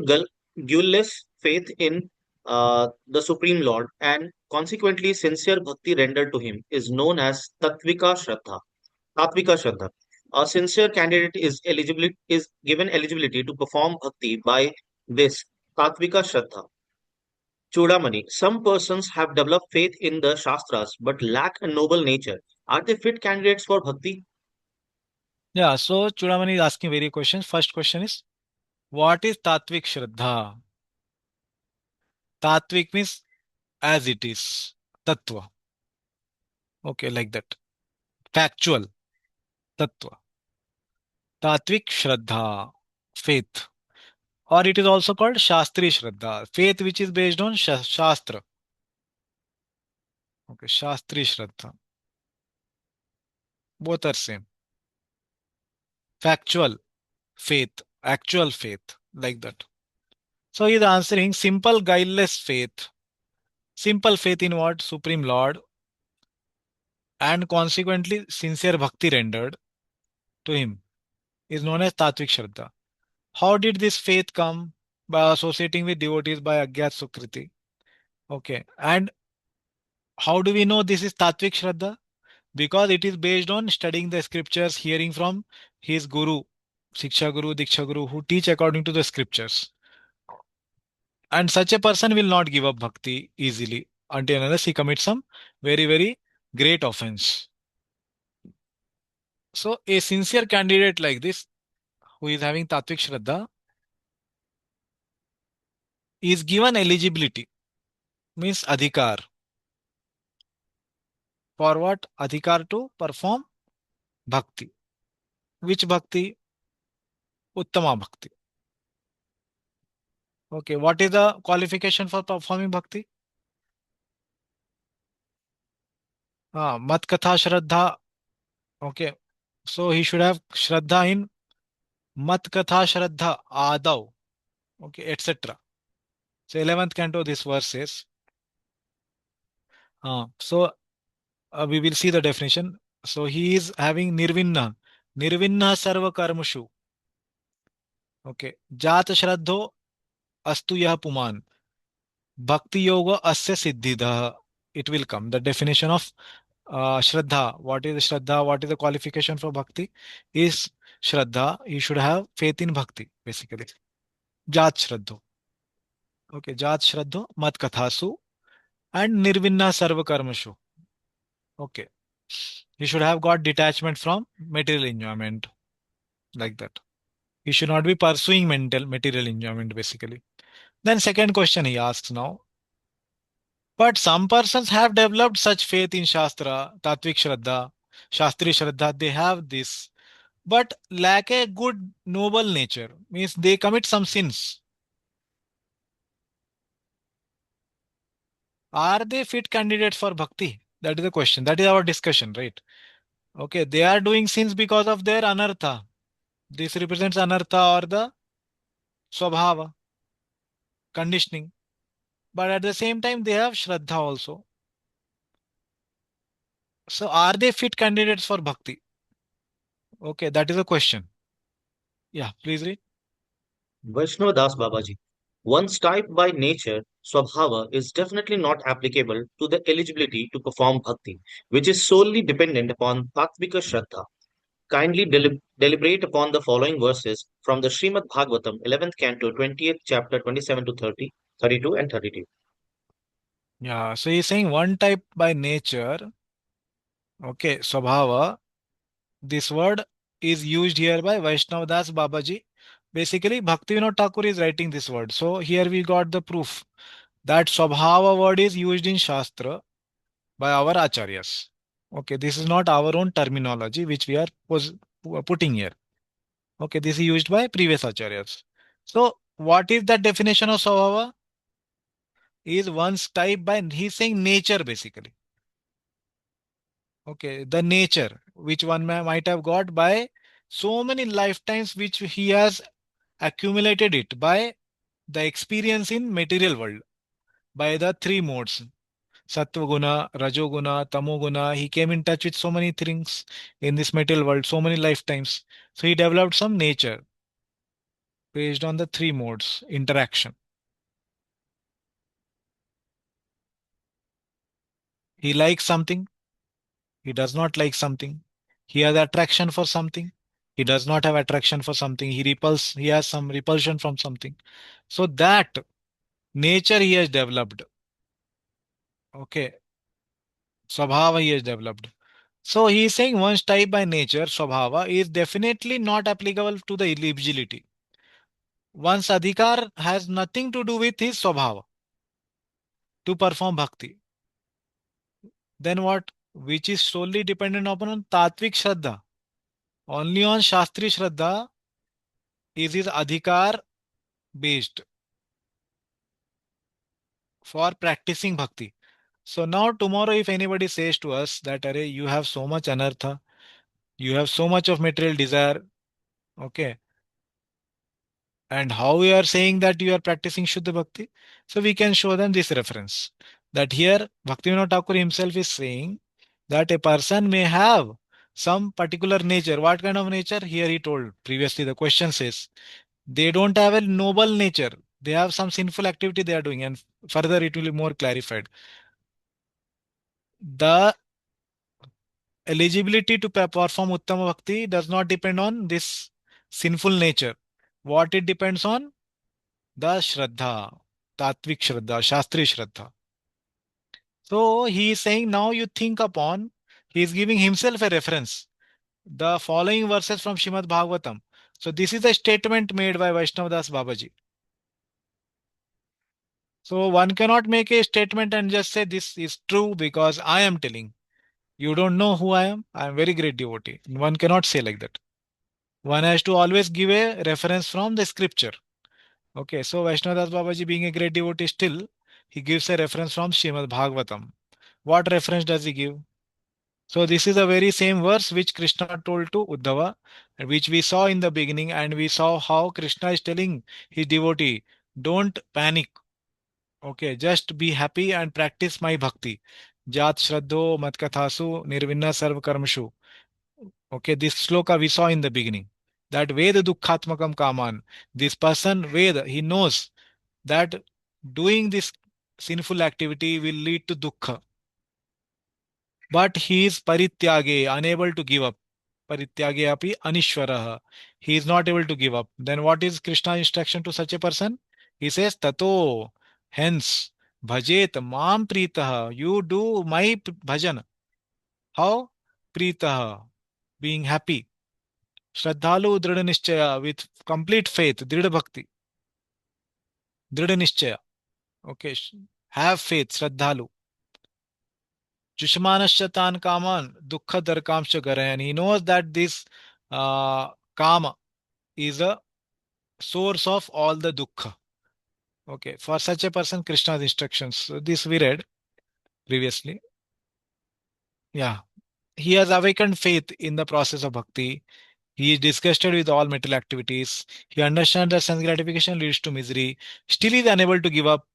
guileless faith in the Supreme Lord and consequently sincere bhakti rendered to him is known as Tatvika Shraddha. Tatvika Shraddha. A sincere candidate is given eligibility to perform bhakti by this Tatvika Shraddha. Chudamani. Some persons have developed faith in the Shastras but lack a noble nature. Are they fit candidates for bhakti? Yeah, so Chudamani is asking various questions. First question is, what is Tatvik Shraddha? Tatvik means as it is, Tattva. Okay, like that. Factual, Tattva. Tatvik Shraddha, faith. Or it is also called Shastri Shraddha, faith which is based on Shastra. Okay, Shastri Shraddha. Both are same. Factual faith, actual faith, like that. So he is answering simple, guileless faith. Simple faith in what? Supreme Lord. And consequently, sincere bhakti rendered to him is known as Tatvik Shraddha. How did this faith come? By associating with devotees by Agyat Sukriti. Okay. And how do we know this is Tatvik Shraddha? Because it is based on studying the scriptures, hearing from his guru, Siksha Guru, Diksha Guru, who teach according to the scriptures. And such a person will not give up bhakti easily until unless he commits some very, very great offense. So a sincere candidate like this, who is having Tatvik Shraddha, is given eligibility, means adhikar. For what? Adhikar to perform bhakti. Which bhakti? Uttama bhakti. Okay, what is the qualification for performing bhakti? Mat Katha Shraddha. Okay, So he should have Shraddha in Mat Katha Shraddha Adav, okay, etc. So 11th canto, this verse says. We will see the definition. So he is having Nirvinna. Nirvinna Sarva Karmashu. Okay. Jat Shraddho Astu Yah Puman. Bhakti Yoga Asya Siddhida. It will come. The definition of Shraddha. What is Shraddha? What is the qualification for Bhakti? Is Shraddha. You should have faith in Bhakti, basically. Jat Shraddho. Okay. Jat Shraddho Mat Kathasu and Nirvinna Sarva Karmashu. Okay. He should have got detachment from material enjoyment, like that. He should not be pursuing material enjoyment, basically. Then second question he asks now. But some persons have developed such faith in Shastra, Tatvik Shraddha, Shastri Shraddha, they have this, but lack a good noble nature. Means they commit some sins. Are they fit candidates for bhakti? That is the question. That is our discussion, right? Okay, they are doing sins because of their anartha. This represents anartha or the swabhava, conditioning. But at the same time, they have shraddha also. So are they fit candidates for bhakti? Okay, that is a question. Yeah, please read. Vaishnava Das Babaji. One's type by nature, Swabhava, is definitely not applicable to the eligibility to perform bhakti, which is solely dependent upon Tattvika Shraddha. Kindly deliberate upon the following verses from the Srimad Bhagavatam, 11th canto, 20th chapter, 27 to 30, 32 and 33. Yeah, so he's saying one type by nature. Okay, Swabhava. This word is used here by Vaishnava Das Babaji. Basically, Bhaktivinoda Thakur is writing this word. So here we got the proof that Swabhava word is used in Shastra by our acharyas. Okay, this is not our own terminology which we are putting here. Okay, this is used by previous acharyas. So what is the definition of Swabhava? Is one's type by, he's saying nature basically. Okay, the nature which one might have got by so many lifetimes which he has accumulated it by the experience in material world, by the three modes. Sattva guna, Rajoguna, Tamoguna. He came in touch with so many things in this material world, so many lifetimes. So he developed some nature based on the three modes interaction. He likes something, he does not like something. He has attraction for something, he does not have attraction for something. He has some repulsion from something. So that nature he has developed. Okay, Swabhava he has developed. So he is saying one's type by nature, Swabhava, is definitely not applicable to the eligibility. One's adhikar has nothing to do with his Swabhava to perform bhakti. Then what? Which is solely dependent upon Tatvik Shraddha. Only on Shastri Shraddha is his adhikar based for practicing bhakti. So now tomorrow if anybody says to us that Arey, you have so much anartha, you have so much of material desire, okay, and how we are saying that you are practicing Shuddha Bhakti? So we can show them this reference. That here Bhaktivinoda Thakur himself is saying that a person may have some particular nature. What kind of nature? Here he told previously, the question says they don't have a noble nature. They have some sinful activity they are doing, and further it will be more clarified. The eligibility to perform Uttama Bhakti does not depend on this sinful nature. What it depends on? The Shraddha, Tatvik Shraddha, Shastri Shraddha. So he is saying now you think upon, he is giving himself a reference. The following verses from Shrimad Bhagavatam. So this is a statement made by Vaishnava Das Babaji. So one cannot make a statement and just say this is true because I am telling. You don't know who I am. I am very great devotee. One cannot say like that. One has to always give a reference from the scripture. Okay, so Vaishnav Das Babaji being a great devotee still, he gives a reference from Srimad Bhagavatam. What reference does he give? So this is a very same verse which Krishna told to Uddhava, and which we saw in the beginning, and we saw how Krishna is telling his devotee, don't panic. Okay, just be happy and practice my bhakti. Jat Shraddho Matkathasu Nirvinna Sarva Karmashu. Okay, this sloka we saw in the beginning. That Veda Dukkhatmakam Kaman. This person, Veda, he knows that doing this sinful activity will lead to dukkha. But he is parityage, unable to give up. Parityage api anishwaraha. He is not able to give up. Then what is Krishna's instruction to such a person? He says, Tato, hence, bhajet mam pritaha. You do my bhajan. How? Pritaha, being happy. Shraddhalu Dhrida Nischaya, with complete faith, Dhrida Bhakti, Dhrida Nischaya. Okay, have faith, Shraddhalu. Jushmanashatan Kaman, Dukkha Darkamsha Garayan. He knows that this Kama is a source of all the Dukkha. Okay, for such a person, Krishna's instructions. So this we read previously. Yeah, he has awakened faith in the process of bhakti. He is disgusted with all material activities. He understands that sense gratification leads to misery. Still, he is unable to give up.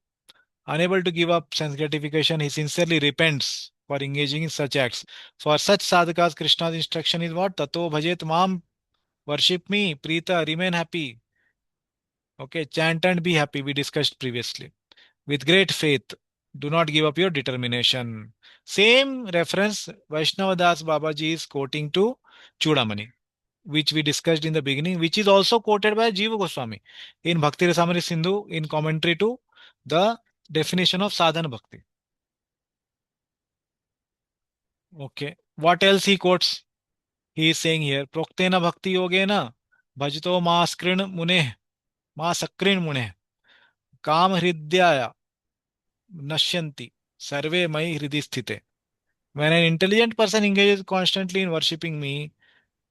Unable to give up sense gratification, he sincerely repents for engaging in such acts. For such sadhakas, Krishna's instruction is what? Tato bhajet mam, worship me, prita, remain happy. Okay, chant and be happy, we discussed previously. With great faith, do not give up your determination. Same reference Vaishnava Das Babaji is quoting to Chudamani, which we discussed in the beginning, which is also quoted by Jiva Goswami in Bhakti Rasamrita Sindhu in commentary to the definition of sadhana bhakti. Okay. What else he quotes? He is saying here, Proktena bhakti yogena bhajito ma skrin mune, ma sakrin mune, kam hridyaya nashyanti, sarve mai hridi sthite. When an intelligent person engages constantly in worshipping me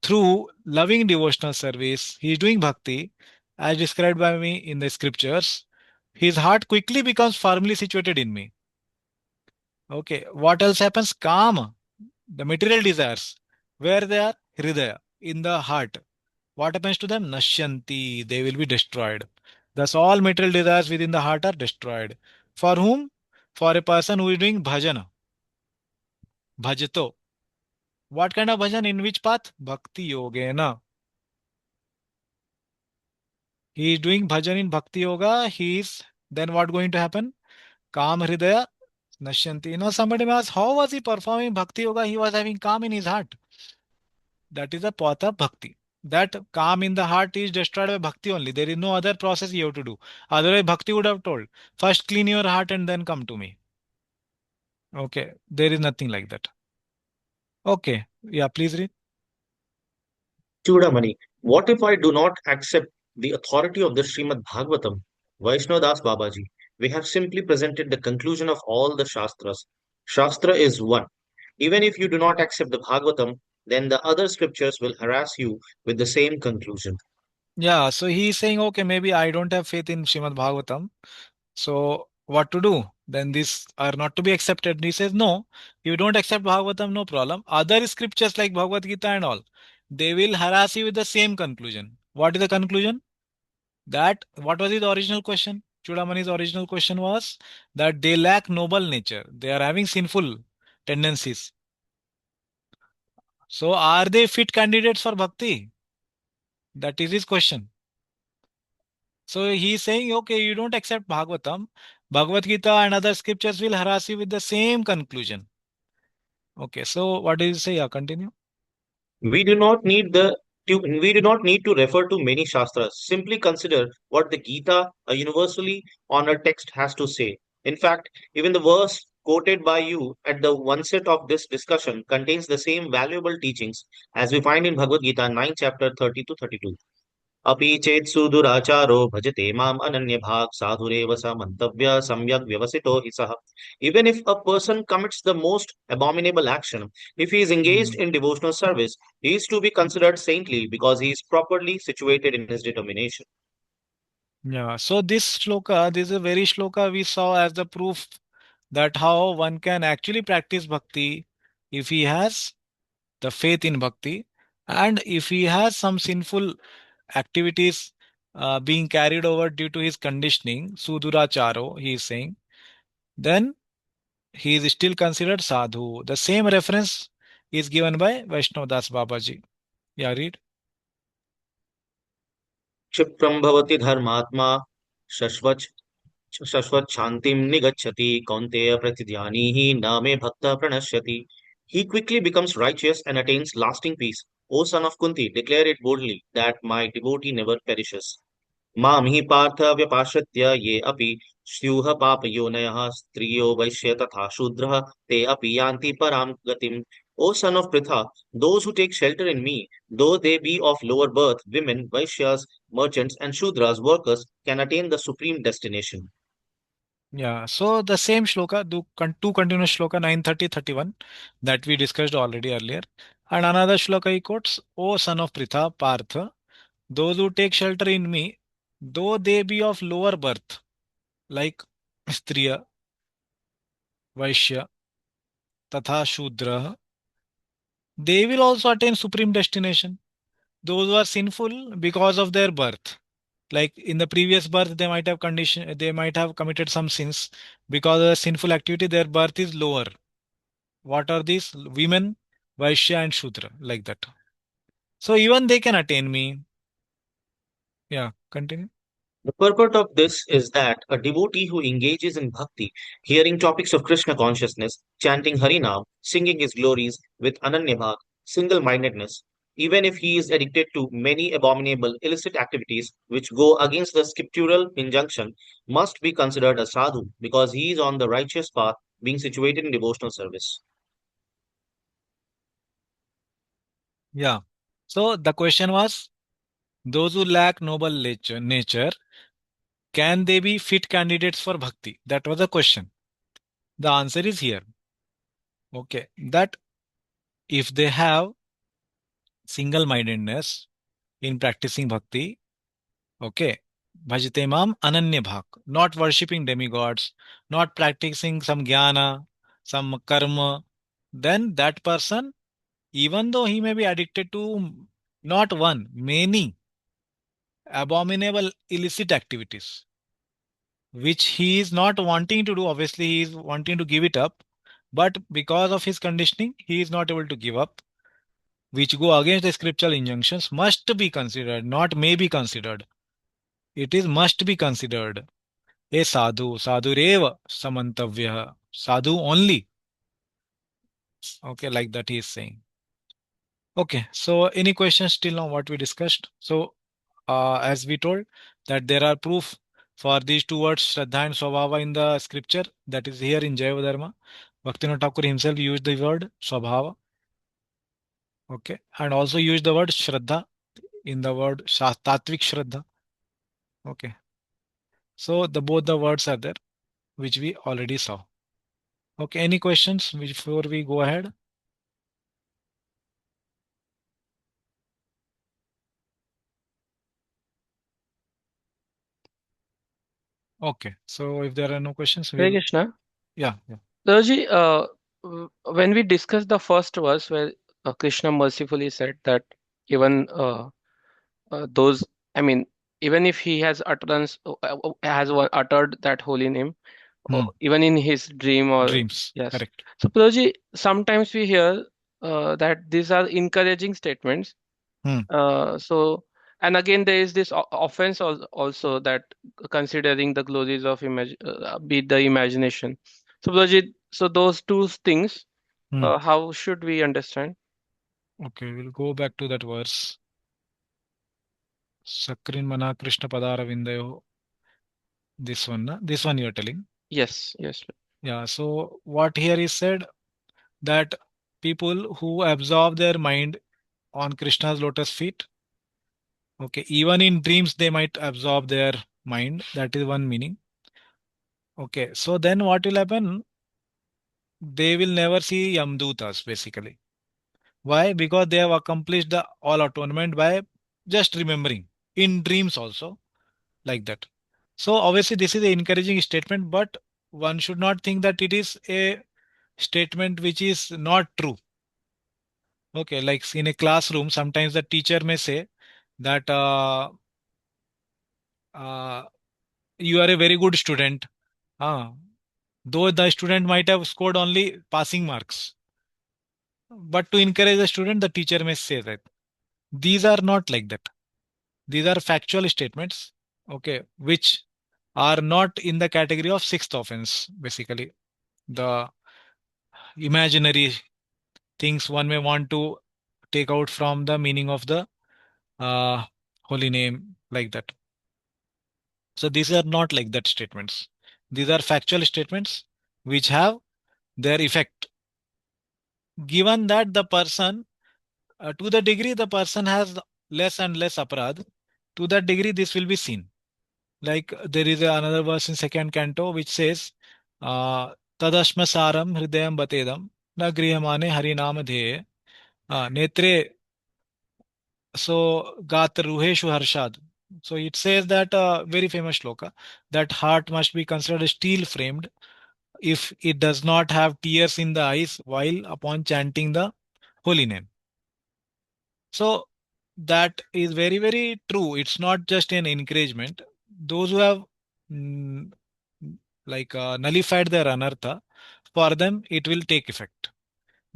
through loving devotional service, he is doing bhakti, as described by me in the scriptures. His heart quickly becomes firmly situated in me. Okay. What else happens? Kama, the material desires, where they are? Hridaya, in the heart. What happens to them? Nashyanti, they will be destroyed. Thus, all material desires within the heart are destroyed. For whom? For a person who is doing bhajana. Bhajato. What kind of bhajan? In which path? Bhakti yogena. He is doing bhajan in bhakti yoga. He is, then what going to happen? Kam hridaya nashyanti. You know, somebody may ask, how was he performing bhakti yoga? He was having calm in his heart. That is the path of bhakti. That calm in the heart is destroyed by bhakti only. There is no other process you have to do. Otherwise, bhakti would have told, first clean your heart and then come to me. Okay, there is nothing like that. Okay, yeah, please read. Chudamani, what if I do not accept the authority of the Srimad Bhagavatam, Vaishnav Babaji? We have simply presented the conclusion of all the Shastras. Shastra is one. Even if you do not accept the Bhagavatam, then the other scriptures will harass you with the same conclusion. Yeah, so he is saying, okay, maybe I don't have faith in Srimad Bhagavatam. So what to do? Then these are not to be accepted. He says, no, you don't accept Bhagavatam, no problem. Other scriptures like Bhagavad Gita and all, they will harass you with the same conclusion. What is the conclusion? That what was his original question? Chudamani's original question was that they lack noble nature. They are having sinful tendencies. So are they fit candidates for bhakti? That is his question. So he is saying, okay, you don't accept Bhagavatam. Bhagavad Gita and other scriptures will harass you with the same conclusion. Okay, so what did you say? Yeah, continue. We do not need we do not need to refer to many shastras. Simply consider what the Gita, a universally honored text, has to say. In fact, even the verse quoted by you at the onset of this discussion contains the same valuable teachings as we find in Bhagavad Gita 9 chapter 30 to 32. अपि चेत् सुदुराचारो भजते माम् अनन्यभाक् साधुरेव स मन्तव्य सम्यग् व्यवसितो हि सः. Even if a person commits the most abominable action, if he is engaged Hmm. in devotional service, he is to be considered saintly because he is properly situated in his determination. Yeah, so this shloka, this is a very shloka we saw as the proof that how one can actually practice bhakti if he has the faith in bhakti, and if he has some sinful activities being carried over due to his conditioning, suduracharo, he is saying, then he is still considered sadhu. The same reference is given by Vaishnav Das Babaji. Yeah, read. क्षिप्रं भवति धर्मात्मा शश्वत् शश्वत् शान्तिं निगच्छति कौन्तेय प्रतिध्यानीहि न मे भक्तः प्रणश्यति. He quickly becomes righteous and attains lasting peace. O son of Kunti, declare it boldly that my devotee never perishes. मां हि पार्थ व्यपाश्रित्य ये अपि स्युः पापयोनयः स्त्रियो वैश्य तथा शूद्रः ते अपि यान्ति परां गतिम्. O son of Pritha, those who take shelter in me, though they be of lower birth, women, Vaishyas, merchants, and Shudras, workers, can attain the supreme destination. Yeah, so the same shloka, two continuous shloka 930-31 that we discussed already earlier. And another shloka he quotes, O son of Pritha, Partha, those who take shelter in me, though they be of lower birth, like Striya, Vaishya, Tatha Shudra, they will also attain supreme destination. Those who are sinful because of their birth, like in the previous birth, they might have committed some sins because of the sinful activity, their birth is lower. What are these? Women, Vaishya, and Shudra, like that. So even they can attain me. Yeah, continue. The purport of this is that a devotee who engages in bhakti, hearing topics of Krishna consciousness, chanting Harinam, singing his glories with ananyabhak, single-mindedness, even if he is addicted to many abominable illicit activities which go against the scriptural injunction, must be considered a sadhu because he is on the righteous path, being situated in devotional service. Yeah. So the question was, those who lack noble nature, can they be fit candidates for bhakti? That was the question. The answer is here. Okay. That if they have single-mindedness in practicing bhakti, okay, bhajate mam ananya bhak, not worshipping demigods, not practicing some jnana, some karma, then that person, even though he may be addicted to not one, many abominable illicit activities, which he is not wanting to do, obviously he is wanting to give it up, but because of his conditioning, he is not able to give up, which go against the scriptural injunctions, must be considered, not may be considered. It is must be considered. A sadhu, sadhureva samantavya, sadhu only. Okay, like that he is saying. Okay, so any questions till now what we discussed? So, as we told that there are proof for these two words, Shraddha and Swabhava in the scripture, that is here in Jaiva Dharma. Bhaktivinoda Thakur himself used the word Swabhava. Okay, and also used the word Shraddha in the word Tatvik Shraddha. Okay, so both the words are there, which we already saw. Okay, any questions before we go ahead? Okay, so if there are no questions, Hare we'll Krishna. yeah. Raji, when we discussed the first verse where Krishna mercifully said that even those, I mean, even if he has uttered that holy name, Hmm. even in his dream or Dreams, yes. correct. So Prabhuji, sometimes we hear that these are encouraging statements. Hmm. So, and again, there is this offense also that considering the glories of be the imagination. So, Prabhuji, so those two things, Hmm. how should we understand? Okay, we'll go back to that verse. Sakrin mana Krishna padara vindayo. This one, na? This one you are telling. Yes, yes. Yeah, so what here is said that people who absorb their mind on Krishna's lotus feet, okay, even in dreams they might absorb their mind. That is one meaning. Okay, so then what will happen? They will never see Yamdutas basically. Why? Because they have accomplished the all atonement by just remembering in dreams also, like that. So obviously this is an encouraging statement, but one should not think that it is a statement which is not true. Okay, like in a classroom, sometimes the teacher may say that uh, you are a very good student. Though the student might have scored only passing marks. But to encourage the student, the teacher may say that. These are not like that. These are factual statements, okay, which are not in the category of sixth offense, basically. The imaginary things one may want to take out from the meaning of the uh, holy name, like that. So these are not like that statements. These are factual statements which have their effect. Given that the person, to the degree the person has less and less aparad, to that degree this will be seen. Like there is another verse in second canto which says, Tadashma saram hridayam batedam na grihamane harinama dheye netre so gat ruheshu harshad. So it says that very famous shloka that heart must be considered steel framed if it does not have tears in the eyes while upon chanting the holy name. So that is very, very true. It's not just an encouragement. Those who have mm, nullified their anartha, for them it will take effect.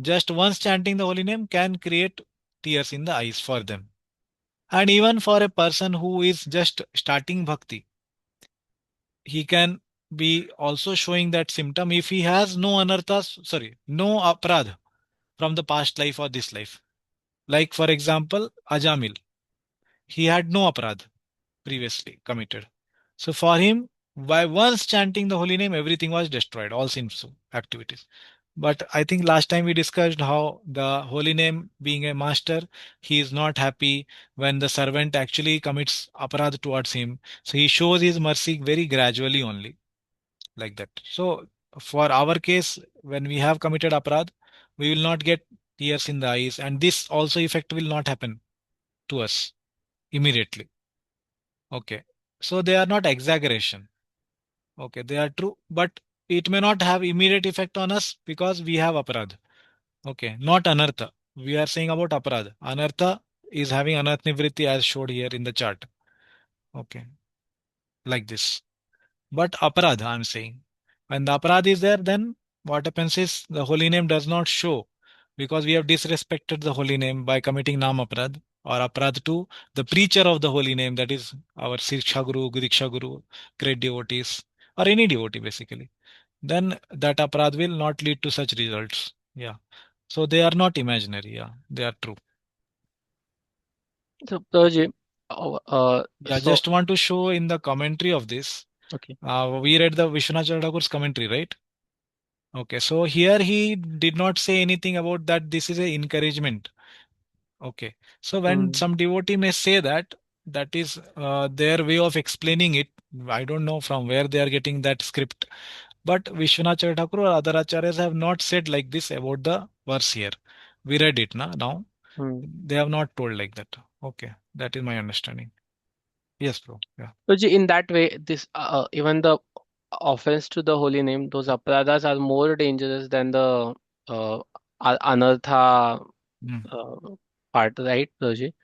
Just once chanting the holy name can create tears in the eyes for them. And even for a person who is just starting bhakti, he can be also showing that symptom if he has no anarthas, sorry, no aprad from the past life or this life. Like for example, Ajamil, he had no aparad previously committed. So for him, by once chanting the holy name, everything was destroyed, all sins activities. But I think last time we discussed how the holy name being a master, he is not happy when the servant actually commits aparad towards him. So he shows his mercy very gradually only, like that. So for our case, when we have committed aparad, we will not get tears in the eyes, and this also effect will not happen to us immediately. Okay. So they are not exaggeration. Okay, they are true, but it may not have immediate effect on us because we have aparad. Okay, not anartha. We are saying about aparad. Anartha is having anarth nivritti as showed here in the chart. Okay, like this. But aparad, I'm saying. When the aparad is there, then what happens is the holy name does not show because we have disrespected the holy name by committing nam aparad or aparad to the preacher of the holy name, that is our Siksha Guru, Diksha Guru, great devotees, or any devotee basically. Then that aparad will not lead to such results. Yeah. So they are not imaginary. Yeah, they are true. So, Prabhuji, Yeah, just want to show in the commentary of this. okay. We read the Vishwanath Thakur's commentary, right? Okay, so here he did not say anything about that this is a encouragement. Okay, so when Hmm. some devotee may say that, that is their way of explaining it. I don't know from where they are getting that script. But Vishwanath Thakur or other acharyas have not said like this about the verse here. We read it now. Hmm. They have not told like that. Okay, that is my understanding. Yes, bro. Yeah. Prabhuji, in that way, this even the offense to the holy name, those aparadas are more dangerous than the anartha Mm. uh, part, right, Prabhuji?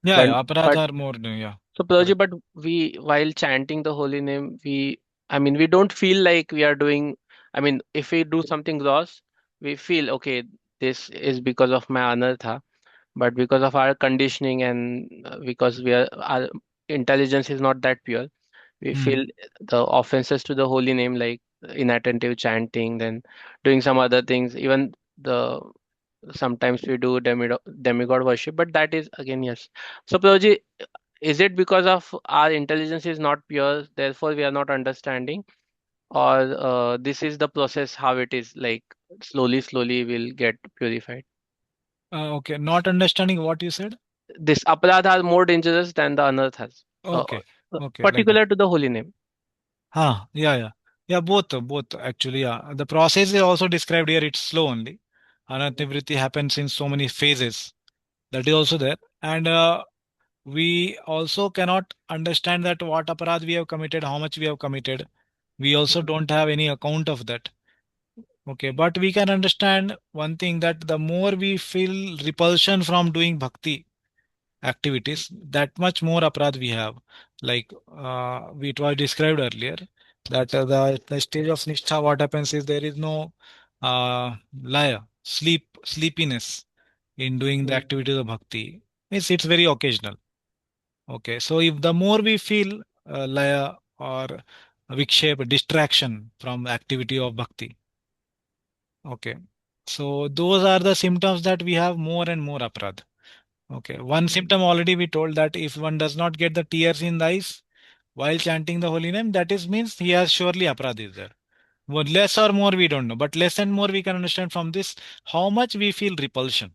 Yeah, When yeah. but Aparadha are more. Yeah, so Prabhuji, correct. but we while chanting the holy name, I mean, we don't feel like we are doing. I mean, if we do something gross, we feel okay. This is because of my anartha, but because of our conditioning and because our intelligence is not that pure, we Mm. feel the offenses to the holy name like inattentive chanting, then doing some other things, even the sometimes we do demigod worship, but that is again, yes. So Prabhuji, is it because of our intelligence is not pure, therefore we are not understanding, or this is the process how it is, like slowly we'll get purified? Okay, not understanding what you said. This aparadha are more dangerous than the anarthas, Okay, okay, like that. particular to the holy name. Yeah, yeah, yeah. Both actually. Yeah, the process is also described here. It's slow only. Anatnivritti happens in so many phases. That is also there, and we also cannot understand that what aparadh we have committed, how much we have committed. We also Mm. don't have any account of that. Okay, but we can understand one thing, that the more we feel repulsion from doing bhakti activities, that much more aparadh we have. Like it was described earlier, that the stage of nishtha, what happens is there is no laya, sleepiness in doing the Mm. activities of bhakti. It's very occasional. Okay, so if the more we feel laya or vikshep, distraction from activity of bhakti, okay, so those are the symptoms that we have more and more aparadh. Okay, one Mm. symptom already we told, that if one does not get the tears in the eyes while chanting the holy name, that is means he has surely aparadh is there. Well, less or more we don't know, but less and more we can understand from this how much we feel repulsion,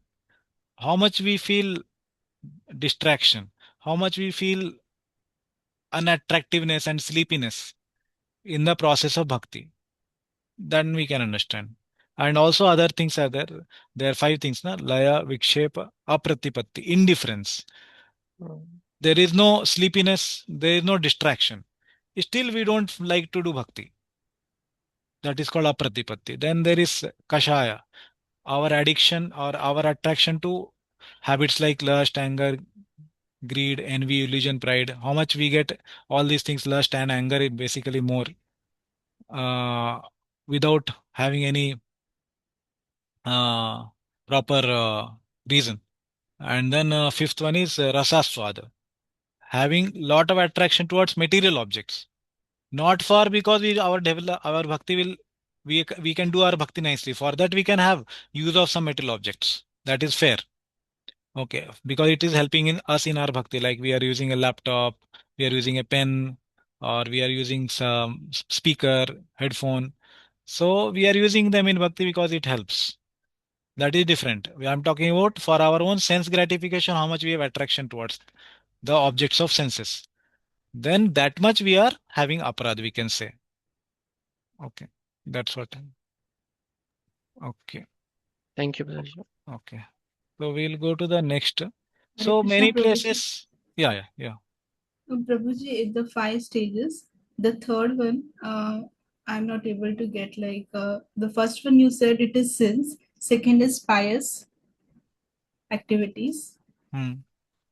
how much we feel distraction, how much we feel unattractiveness and sleepiness in the process of bhakti. Then we can understand. And also other things are there. There are five things, na? Laya, vikshepa, apratipatti, indifference. Mm. There is no sleepiness, there is no distraction. Still, we don't like to do bhakti. That is called apratipatti. Then there is kashaya, our addiction or our attraction to habits like lust, anger, greed, envy, illusion, pride. How much we get all these things, lust and anger, is basically more uh, without having any uh, proper reason. And then fifth one is rasaswada, having lot of attraction towards material objects. Not for because our develop our bhakti will, we can do our bhakti nicely. For that we can have use of some material objects. That is fair. Okay, because it is helping in us in our bhakti. Like we are using a laptop, we are using a pen, or we are using some speaker, headphone. So we are using them in bhakti because it helps. That is different. I'm talking about for our own sense gratification, how much we have attraction towards the objects of senses. Then that much we are having aparadh, we can say. Okay, that's what. Okay, Thank you, Prakash. okay. So we'll go to the next. Hare So Krishna many Prabhuji. places. Yeah, yeah, yeah. Prabhuji, in the 5 stages, the third one, I'm not able to get like the first one you said it is sins, second is pious activities, Hmm.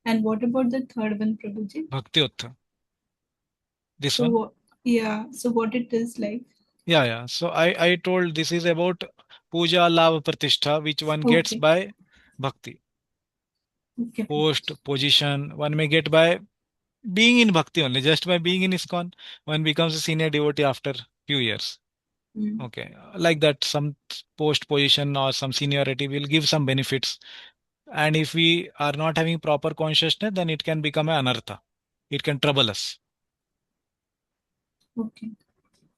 and what about the third one, Prabhuji? Bhakti Uttha. This So one. yeah, so what it is like? Yeah, yeah. So I told this is about puja, lava, pratishtha, which one gets Okay, by bhakti. okay, Post, Prabhuji. position, one may get by being in bhakti only. Just by being in ISKCON, one becomes a senior devotee after few years. Mm. Okay, like that, some post position or some seniority will give some benefits. And if we are not having proper consciousness, then it can become an anartha. It can trouble us. Okay.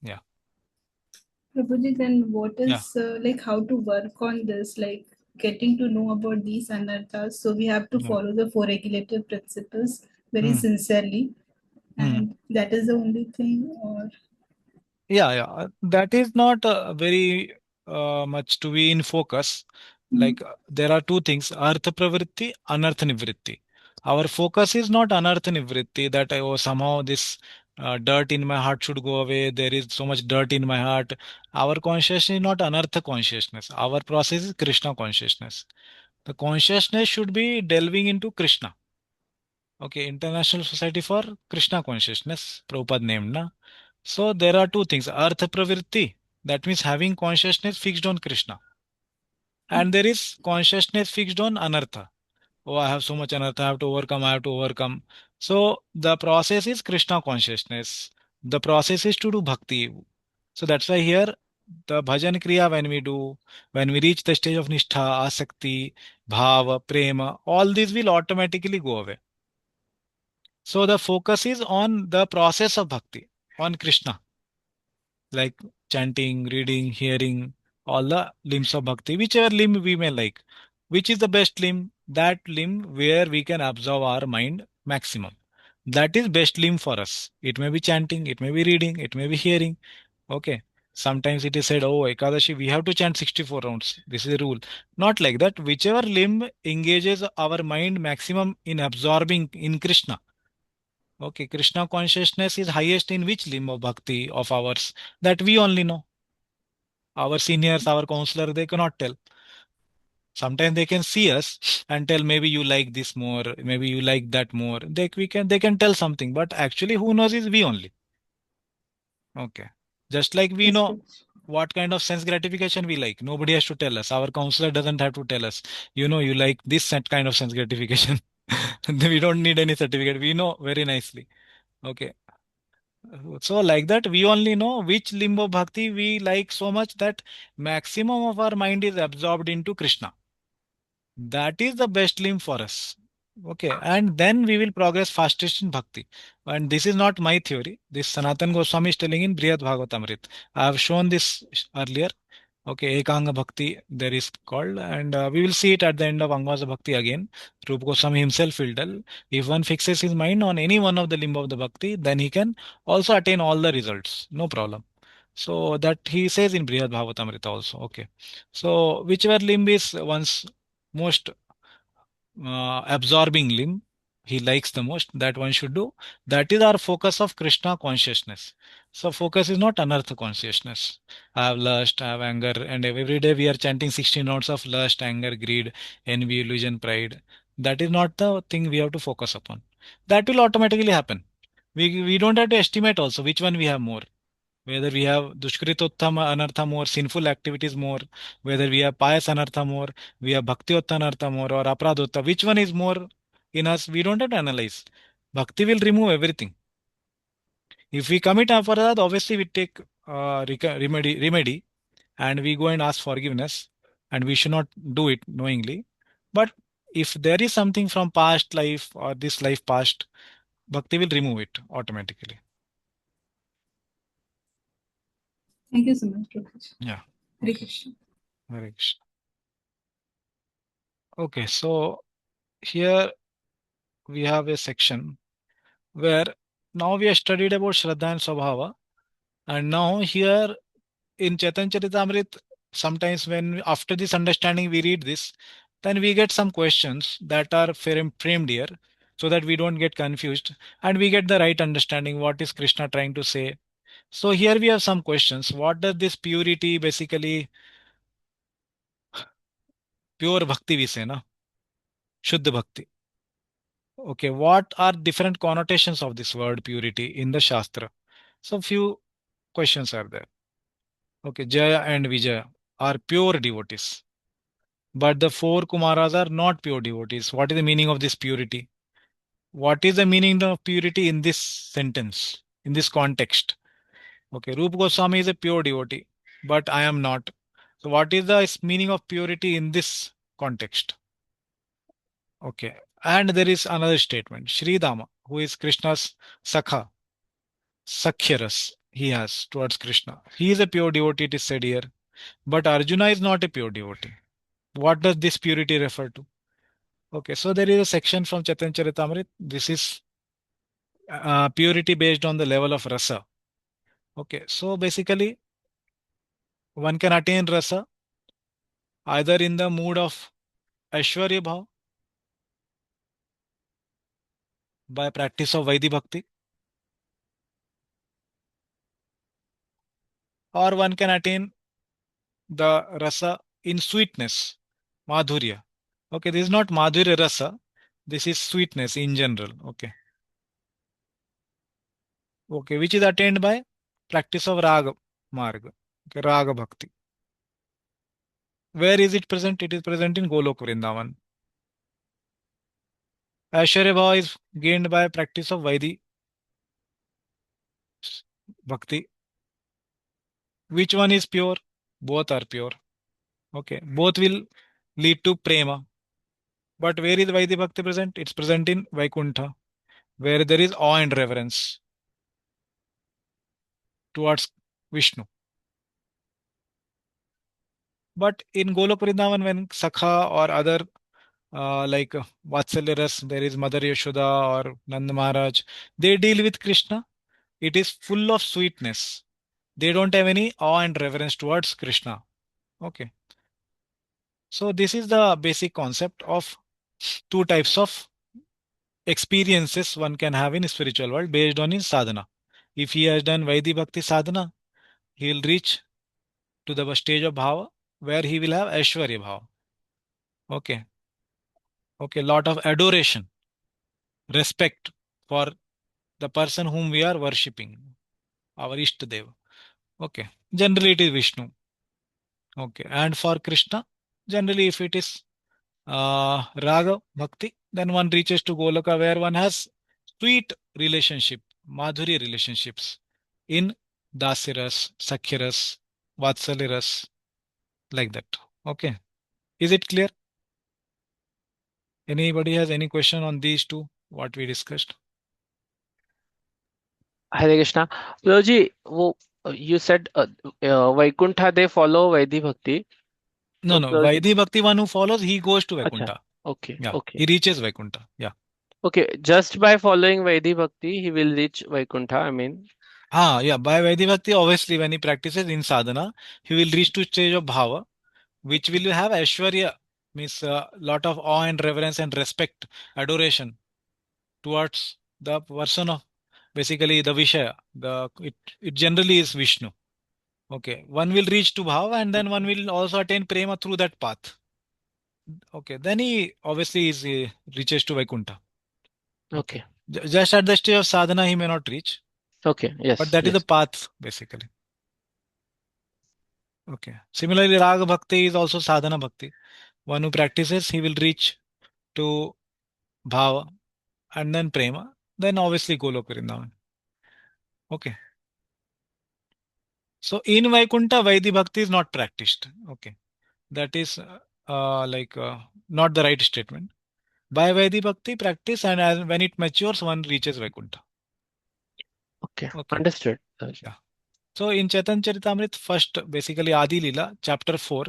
Yeah, Prabhuji, then what yeah, is like how to work on this, like getting to know about these anarthas? So we have to yeah. follow the four regulative principles very Hmm. sincerely, Hmm. and that is the only thing, or Yeah, yeah. That is not very much to be in focus. mm, Like there are two things: artha pravritti, anartha nivritti. Our focus is not anartha nivritti, that oh, somehow this dirt in my heart should go away. There is so much dirt in my heart. Our consciousness is not anartha consciousness. Our process is Krishna consciousness. The consciousness should be delving into Krishna. Okay, International Society for Krishna Consciousness, Prabhupada named, na? So there are two things. Artha pravritti, that means having consciousness fixed on Krishna. And there is consciousness fixed on anartha. Oh, I have so much anartha, I have to overcome, I have to overcome. So the process is Krishna consciousness. The process is to do bhakti. So that's why here the bhajan kriya when we do, when we reach the stage of nishtha, asakti, bhava, prema, all these will automatically go away. So the focus is on the process of bhakti, on Krishna, like chanting, reading, hearing, all the limbs of bhakti, whichever limb we may like. Which is the best limb? That limb where we can absorb our mind maximum. That is best limb for us. It may be chanting, it may be reading, it may be hearing. Okay. Sometimes it is said, oh, Ekadashi, we have to chant 64 rounds. This is a rule. Not like that. Whichever limb engages our mind maximum in absorbing in Krishna. Okay, Krishna consciousness is highest in which limb of bhakti of ours? That we only know. Our seniors, our counselor, they cannot tell. Sometimes they can see us and tell maybe you like this more, maybe you like that more. They can tell something, but actually who knows is we only. Okay. Just like we Yes, know Prabhuji. what kind of sense gratification we like. Nobody has to tell us. Our counselor doesn't have to tell us. You like this kind of sense gratification. We don't need any certificate. We know very nicely. Okay. So like that, we only know which limb of bhakti we like so much that maximum of our mind is absorbed into Krishna. That is the best limb for us. Okay, and then we will progress fastest in bhakti. And this is not my theory. This Sanatan Goswami is telling in Brihad Bhagavatamrit. I have shown this earlier. Okay, Ekanga Bhakti there is called, and we will see it at the end of Angvasa Bhakti again. Rupa Goswami himself will tell, if one fixes his mind on any one of the limb of the bhakti, then he can also attain all the results. No problem. So that he says in Brihad Bhagavatamrita also. Okay. So whichever limb is one's most absorbing limb he likes the most, that one should do. That is our focus of Krishna consciousness. So focus is not anartha consciousness. I have lust, I have anger, and every day we are chanting 16 notes of lust, anger, greed, envy, illusion, pride. That is not the thing we have to focus upon. That will automatically happen. We don't have to estimate also which one we have more, whether we have dushkritottama anartha more, sinful activities more, whether we have pious anartha more, we have bhaktiotta anartha more, or apradotta, which one is more in us, we don't have to analyze. Bhakti will remove everything. If we commit aparadha, obviously we take remedy and we go and ask forgiveness, and we should not do it knowingly. But if there is something from past life or this life past, bhakti will remove it automatically. Thank you so much, Prabhuji. Yeah. Hare Okay. Krishna. Hare Krishna. Okay, so here we have a section where now we have studied about Shraddha and Swabhava, and now here in Chaitanya Charitamrit, sometimes when after this understanding we read this, then we get some questions that are framed here so that we don't get confused and we get the right understanding what is Krishna trying to say. So here we have some questions. What does this purity basically, pure bhakti we say, na? Shuddha bhakti. Okay, what are different connotations of this word purity in the Shastra? So few questions are there. Okay, Jaya and Vijaya are pure devotees, but the four Kumaras are not pure devotees. What is the meaning of this purity? What is the meaning of purity in this sentence, in this context? Okay, Rupa Goswami is a pure devotee, but I am not. So what is the meaning of purity in this context? Okay, and there is another statement. Sri Dama, who is Krishna's Sakha, Sakhyaras he has towards Krishna. He is a pure devotee, it is said here. But Arjuna is not a pure devotee. What does this purity refer to? Okay, so there is a section from Chaitanya Charitamrita. This is purity based on the level of rasa. Okay, so basically one can attain rasa either in the mood of Aishwarya Bhav by practice of Vaidhi Bhakti, or one can attain the rasa in sweetness, madhurya. Okay, this is not madhurya rasa, this is sweetness in general. Okay, okay, which is attained by practice of raga marga, okay, raga bhakti. Where is it present? It is present in Golok Vrindavan. Aishwarya Bhava is gained by practice of Vaidhi bhakti. Which one is pure? Both are pure. Okay, both will lead to prema. But where is Vaidhi bhakti present? It's present in Vaikuntha, where there is awe and reverence towards Vishnu. But in Golok Vrindavan, when Sakha or other like Vatsalya Ras, there is Mother Yashoda or Nanda Maharaj, they deal with Krishna. It is full of sweetness. They don't have any awe and reverence towards Krishna. Okay. So this is the basic concept of two types of experiences one can have in spiritual world based on his sadhana. If he has done Vaidhi Bhakti sadhana, he will reach to the stage of bhava where he will have Aishwarya bhava. Okay. Okay, lot of adoration, respect for the person whom we are worshipping, our Ishtadeva. Okay. Generally it is Vishnu. Okay. And for Krishna, generally if it is Raga Bhakti, then one reaches to Goloka where one has sweet relationship, Madhuri relationships in Dasiras, Sakhiras, Vatsaliras, like that. Okay. Is it clear? Anybody has any question on these two, what we discussed? Hare Krishna. Prabhuji, you said Vaikuntha they follow Vaidhi Bhakti. No, So no. Prabhuji, Vaidhi Bhakti one who follows, he goes to acha, Vaikuntha. okay, Yeah. okay, He reaches Vaikuntha. Yeah. okay. Just by following Vaidhi Bhakti, he will reach Vaikuntha. I mean, Yeah. By Vaidhi Bhakti, obviously, when he practices in sadhana, he will reach to stage of bhava, which will have Aishwarya, means a lot of awe and reverence and respect, adoration towards the person of basically the Vishaya. It generally is Vishnu. Okay. One will reach to bhava and then one will also attain prema through that path. Okay. Then he obviously reaches to Vaikuntha. Okay. okay, Just at the stage of sadhana, he may not reach, okay, but yes, that is the yes, path basically. Okay. Similarly, Raga Bhakti is also sadhana bhakti. One who practices, he will reach to bhava and then prema, then obviously Goloka Vrindavan. Okay. So in Vaikuntha, Vaidhi Bhakti is not practiced. Okay. That is not the right statement. By Vaidhi Bhakti, practice, and when it matures, one reaches Vaikuntha. okay. Okay. Understood, Prabhuji. Yeah. So in Chaitanya Charitamrita, first basically Adi Lila, chapter 4,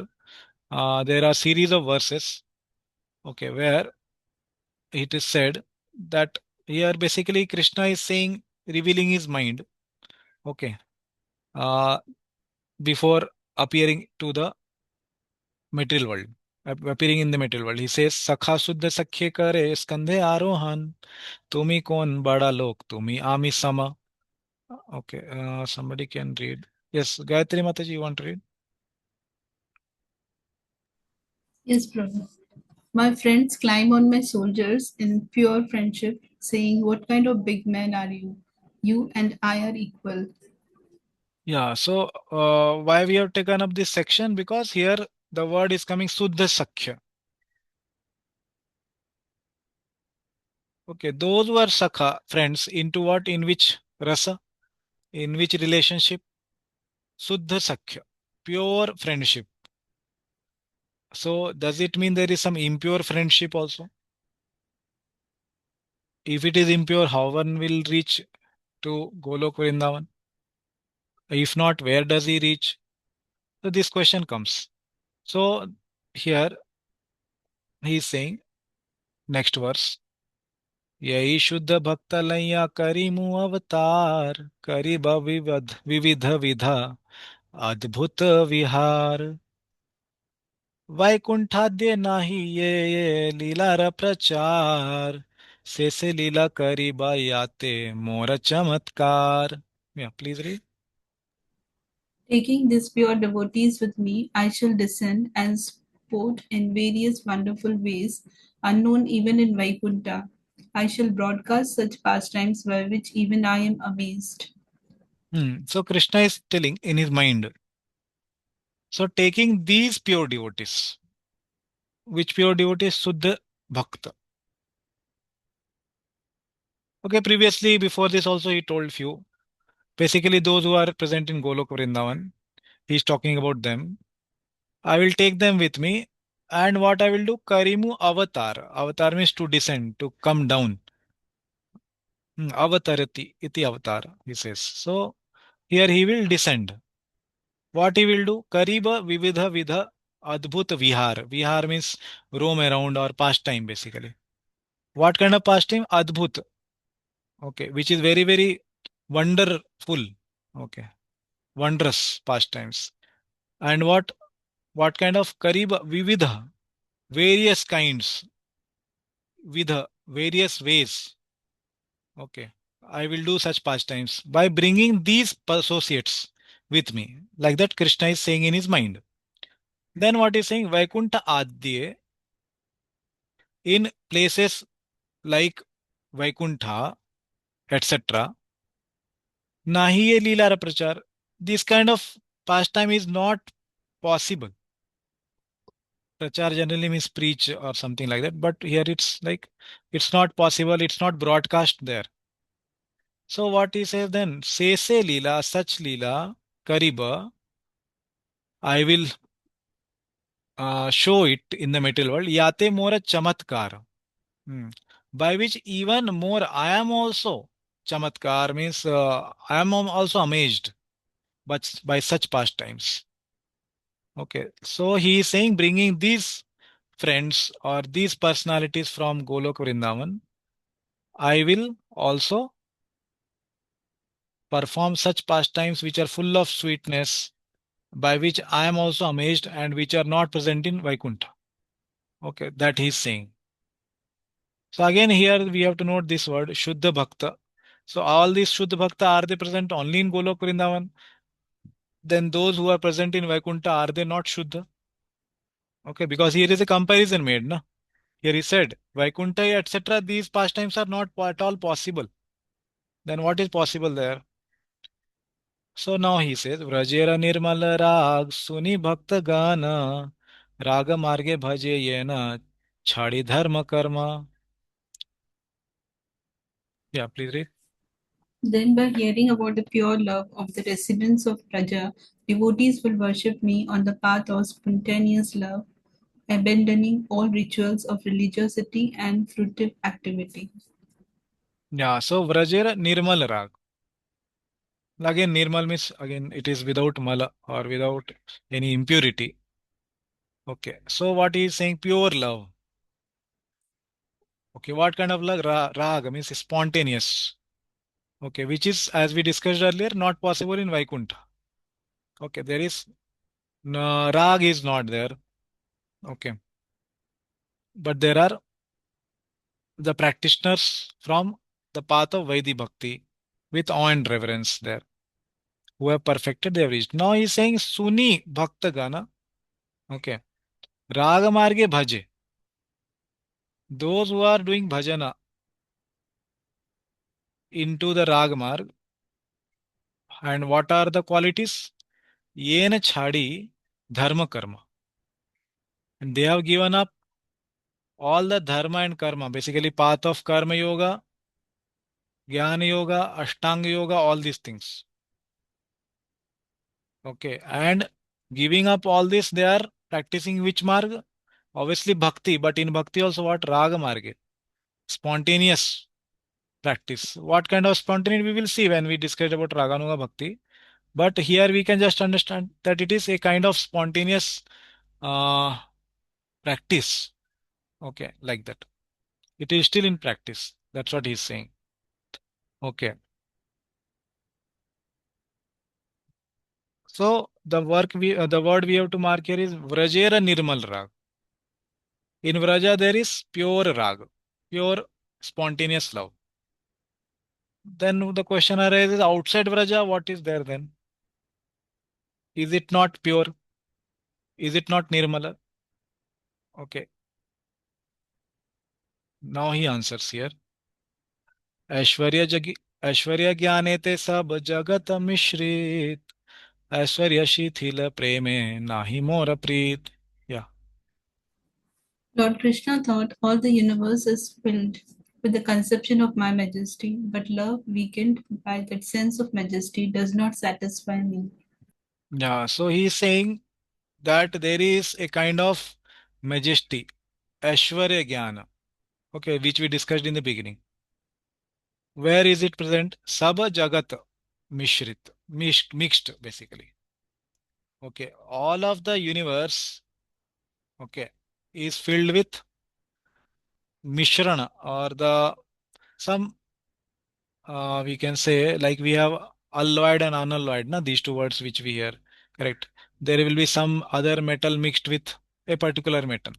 there are series of verses, okay, where it is said that here basically Krishna is saying, revealing his mind, okay, uh, before appearing to the material world, appearing in the material world. He says, Sakha Suddha Sakhye Kare Skandhe Arohan, Tumi Kon Bada Lok, Tumi Ami Sama. Okay, somebody can read. Yes, Gayatri Mataji, you want to read? Yes, Prabhu. My friends climb on my shoulders in pure friendship, saying, "What kind of big man are you? You and I are equal." Yeah, so why we have taken up this section? Because here the word is coming Suddha Sakhya. Okay, those were Sakha, friends, into what? In which rasa? In which relationship? Suddha Sakhya, pure friendship. So does it mean there is some impure friendship also? If it is impure, how one will reach to Golok Vrindavan? If not, where does he reach? So this question comes. So here he is saying, next verse, यही शुद्ध भक्त लैया करीमु अवतार करीब विविध विधा अद्भुत विहार वैकुंठाद्य नाही ये लीलार प्रचार से लीला करीब याते मोर चमत्कार. Yeah, please read. Taking these pure devotees with me, I shall descend and sport in various wonderful ways, unknown even in Vaikuntha. I shall broadcast such pastimes by which even I am amazed. So Krishna is telling in his mind. So taking these pure devotees, which pure devotees? Suddha Bhakta. Okay, previously before this also he told few. Basically those who are present in Golok Vrindavan, he is talking about them. I will take them with me. And what I will do? Karimu avatar. Avatar means to descend, to come down. Avatarati iti avatar, he says. So here he will descend. What he will do? Kariba vividha vidha adbhut vihar. Vihar means roam around or pastime basically. What kind of pastime? Adbhut. Okay, which is very, very wonderful. Okay, wondrous pastimes. And what kind of kariba vividha? Various kinds, with various ways. Okay, I will do such pastimes by bringing these associates, with me. Like that Krishna is saying in his mind. Then what is saying? Vaikuntha Adye, in places like Vaikuntha, etc. Nahi ye Leela Prachar. This kind of pastime is not possible. Prachar generally means preach or something like that, but here it's like it's not possible, it's not broadcast there. So what he says then, se Leela, such Leela, Kariba, I will show it in the material world, Yate more chamatkar. By which even more I am also chamatkar means I am also amazed but by such pastimes. Okay, so he is saying bringing these friends or these personalities from Golok Vrindavan, I will also perform such pastimes which are full of sweetness, by which I am also amazed and which are not present in Vaikuntha. Okay, that he is saying. So again here we have to note this word Shuddha Bhakta. So all these Shuddha Bhakta, are they present only in Golok Vrindavan? Then those who are present in Vaikuntha, are they not Shuddha? Okay, because here is a comparison made. Na? Here he said Vaikuntha etc. These pastimes are not at all possible. Then what is possible there? So now he says Vrajera Nirmal Rag Suni Bhakta Gana Raga Marge Bhaje Yena Chadi Dharma Karma. Yeah, please read. Then, by hearing about the pure love of the residents of Raja, devotees will worship me on the path of spontaneous love, abandoning all rituals of religiosity and fruitive activity. Yeah, so Vrajera Nirmal Rag. Again, Nirmal means again it is without mala or without any impurity. Okay, so what he is saying? Pure love. Okay, what kind of love? Rag means spontaneous. Okay, which is, as we discussed earlier, not possible in Vaikuntha. Okay, there is no, rag is not there. Okay, but there are the practitioners from the path of Vaidhi Bhakti with awe and reverence there who have perfected their reached. Now he is saying Suni Bhakta Gana. Okay, Raga Marge Bhaje. Those who are doing bhajana into the Rag Marg, and what are the qualities? Yena Chadi Dharma Karma. And they have given up all the dharma and karma, basically path of karma yoga, jnana yoga, ashtanga yoga, all these things. Okay, and giving up all this, they are practicing which marg? Obviously bhakti, but in bhakti also what? Raga marga, spontaneous practice. What kind of spontaneity we will see when we discuss about raganuga bhakti. But here we can just understand that it is a kind of spontaneous uh, practice. Okay, like that. It is still in practice. That's what he's saying. Okay. So the word we have to mark here is Vrajera Nirmal Rag. In Vraja there is pure Rag, pure spontaneous love. Then the question arises, outside Vraja, what is there then? Is it not pure? Is it not Nirmala? Okay. Now he answers here. ऐश्वर्य ज्ञाने ते सब जगत मिश्रित ऐश्वर्य शिथिल प्रेमे नाही मोर प्रीत. Yeah. Lord Krishna thought all the universe is filled with the conception of my majesty, but love weakened by that sense of majesty does not satisfy me. Yeah. So he is saying that there is a kind of majesty, Aishwarya Jnana, okay, which we discussed in the beginning. Where is it present? Saba Jagat Mishrit, mixed basically. Okay, all of the universe, okay, is filled with Mishrana or the some we can say like we have alloyed and unalloyed, na, these two words which we hear, correct? There will be some other metal mixed with a particular metal.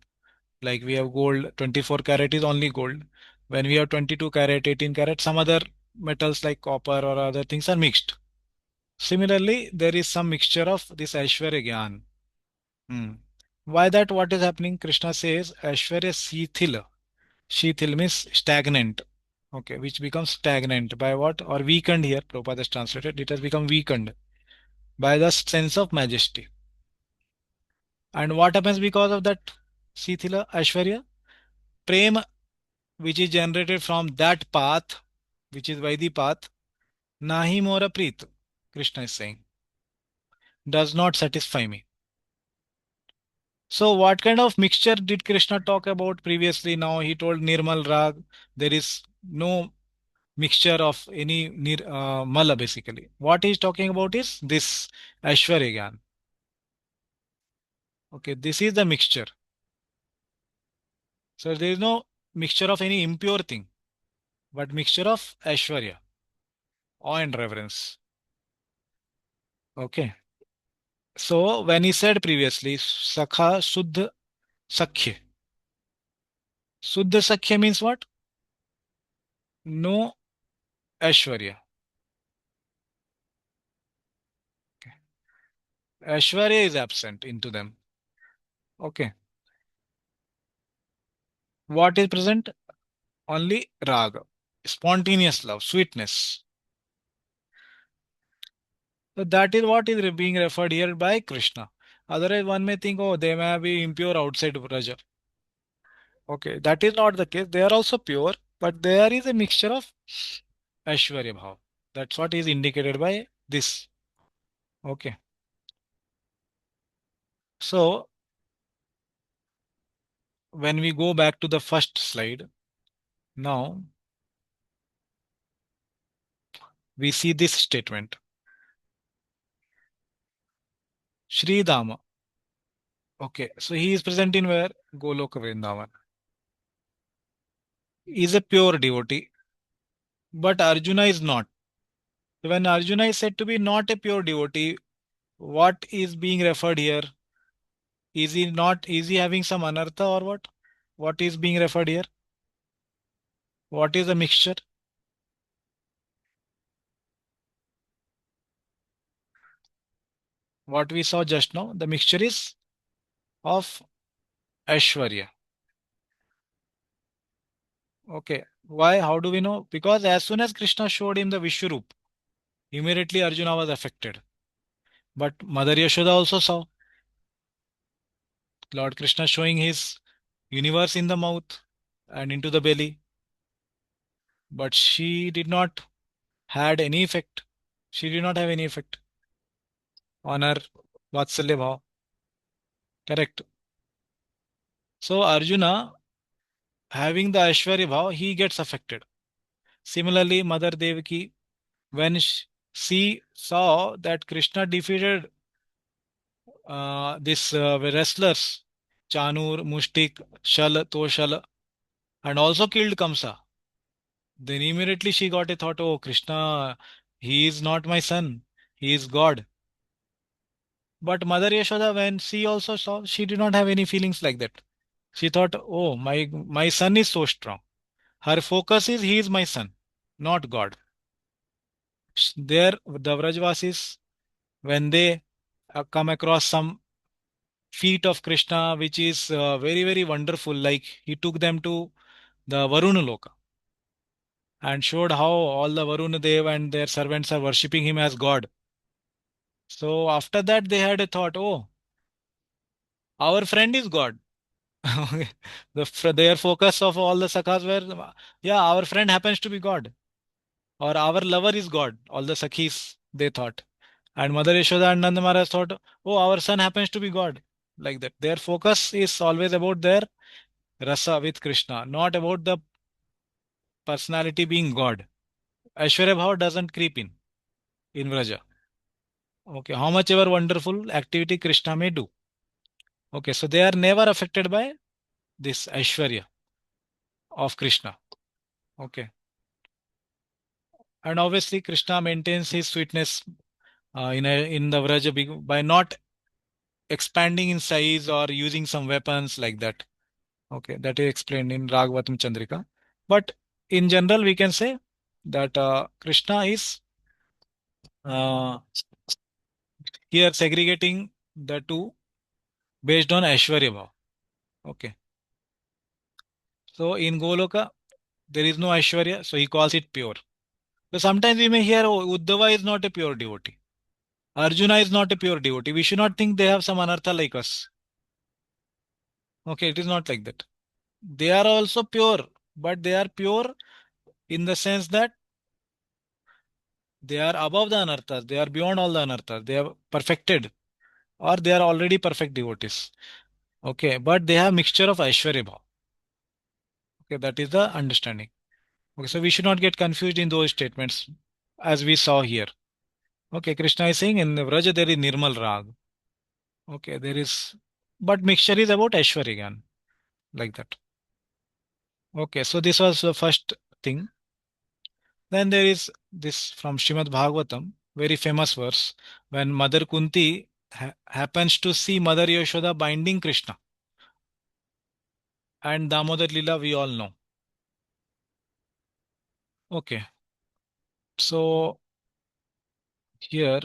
Like we have gold, 24 karat is only gold. When we have 22 karat, 18 karat, some other metals like copper or other things are mixed. Similarly, there is some mixture of this Aishwarya Gyan. Why that? What is happening? Krishna says Aishwarya Sithil. Shithil means stagnant. Okay, which becomes stagnant by what? Or weakened here. Prabhupada has translated. It has become weakened by the sense of majesty. And what happens because of that Sithila Aishwarya? Prema, which is generated from that path, which is Vaidhi path, Nahi Mora Preet, Krishna is saying, does not satisfy me. So what kind of mixture did Krishna talk about previously? Now he told Nirmal Rag, there is no mixture of any mala basically. What he's talking about is this Aishwarya Gyan. Okay, this is the mixture. So there is no mixture of any impure thing, but mixture of Aishwarya, awe and reverence. Okay. So when he said previously, Sakha Suddha Sakhya. Suddha Sakhya means what? No Aishwarya. Okay. Aishwarya is absent into them. Okay. What is present? Only raga, spontaneous love, sweetness. So that is what is being referred here by Krishna. Otherwise, one may think, oh, they may be impure outside Raja. Okay, that is not the case. They are also pure, but there is a mixture of Aishwarya Bhav. That's what is indicated by this. Okay. So, when we go back to the first slide, now we see this statement. Sri Dama. Okay, so he is present in where? Goloka Vrindavan. He is a pure devotee, but Arjuna is not. So when Arjuna is said to be not a pure devotee, what is being referred here? Is he not, is he having some anartha or what? What is being referred here? What is the mixture? What we saw just now, the mixture is of Aishwarya. Okay. Why? How do we know? Because as soon as Krishna showed him the Vishwarup, immediately Arjuna was affected. But Mother Yashoda also saw Lord Krishna showing his universe in the mouth and into the belly. But she did not had any effect. She did not have any effect on her Vatsalya Bhav. Correct. So Arjuna, having the Aishwarya Bhav, he gets affected. Similarly, Mother Devaki, when she saw that Krishna defeated this wrestlers, Chanur, Mushtik, Shal, Toshal, and also killed Kamsa, then immediately she got a thought, oh, Krishna, he is not my son, he is God. But Mother Yashoda, when she also saw, she did not have any feelings like that. She thought, oh, my son is so strong. Her focus is, he is my son, not God. There, the Vrajvasis, when they come across some feat of Krishna, which is very, very wonderful, like he took them to the Varuna Loka and showed how all the Varuna Dev and their servants are worshipping him as God. So after that, they had a thought, oh, our friend is God. Their focus of all the sakhas were, yeah, our friend happens to be God, or our lover is God. All the sakhis, they thought. And Mother Yashoda and Nanda Maharaj thought, oh, our son happens to be God. Like that. Their focus is always about their rasa with Krishna, not about the personality being God. Aishwarya Bhav doesn't creep in Vraja. Okay, how much ever wonderful activity Krishna may do. Okay, so they are never affected by this Aishwarya of Krishna. Okay. And obviously Krishna maintains his sweetness in the Vraja by not expanding in size or using some weapons like that. Okay, that is explained in Ragavatam Chandrika. But in general, we can say that Krishna is here segregating the two based on Aishwarya Bhav. Okay. So in Goloka, there is no Aishwarya, so he calls it pure. So sometimes we may hear, oh, Uddhava is not a pure devotee. Arjuna is not a pure devotee. We should not think they have some anartha like us. Okay, it is not like that. They are also pure, but they are pure in the sense that they are above the anarthas. They are beyond all the anarthas. They are perfected, or they are already perfect devotees. Okay, but they have mixture of Aishwarya Bhav. Okay, that is the understanding. Okay, so we should not get confused in those statements as we saw here. Okay, Krishna is saying in Vraja there is Nirmal Rag. Okay, there is, but mixture is about Aishwarya Gyan, like that. Okay, so this was the first thing. Then there is this from Srimad Bhagavatam, very famous verse, when Mother Kunti happens to see Mother Yashoda binding Krishna. And Damodar Lila we all know. Okay, so here,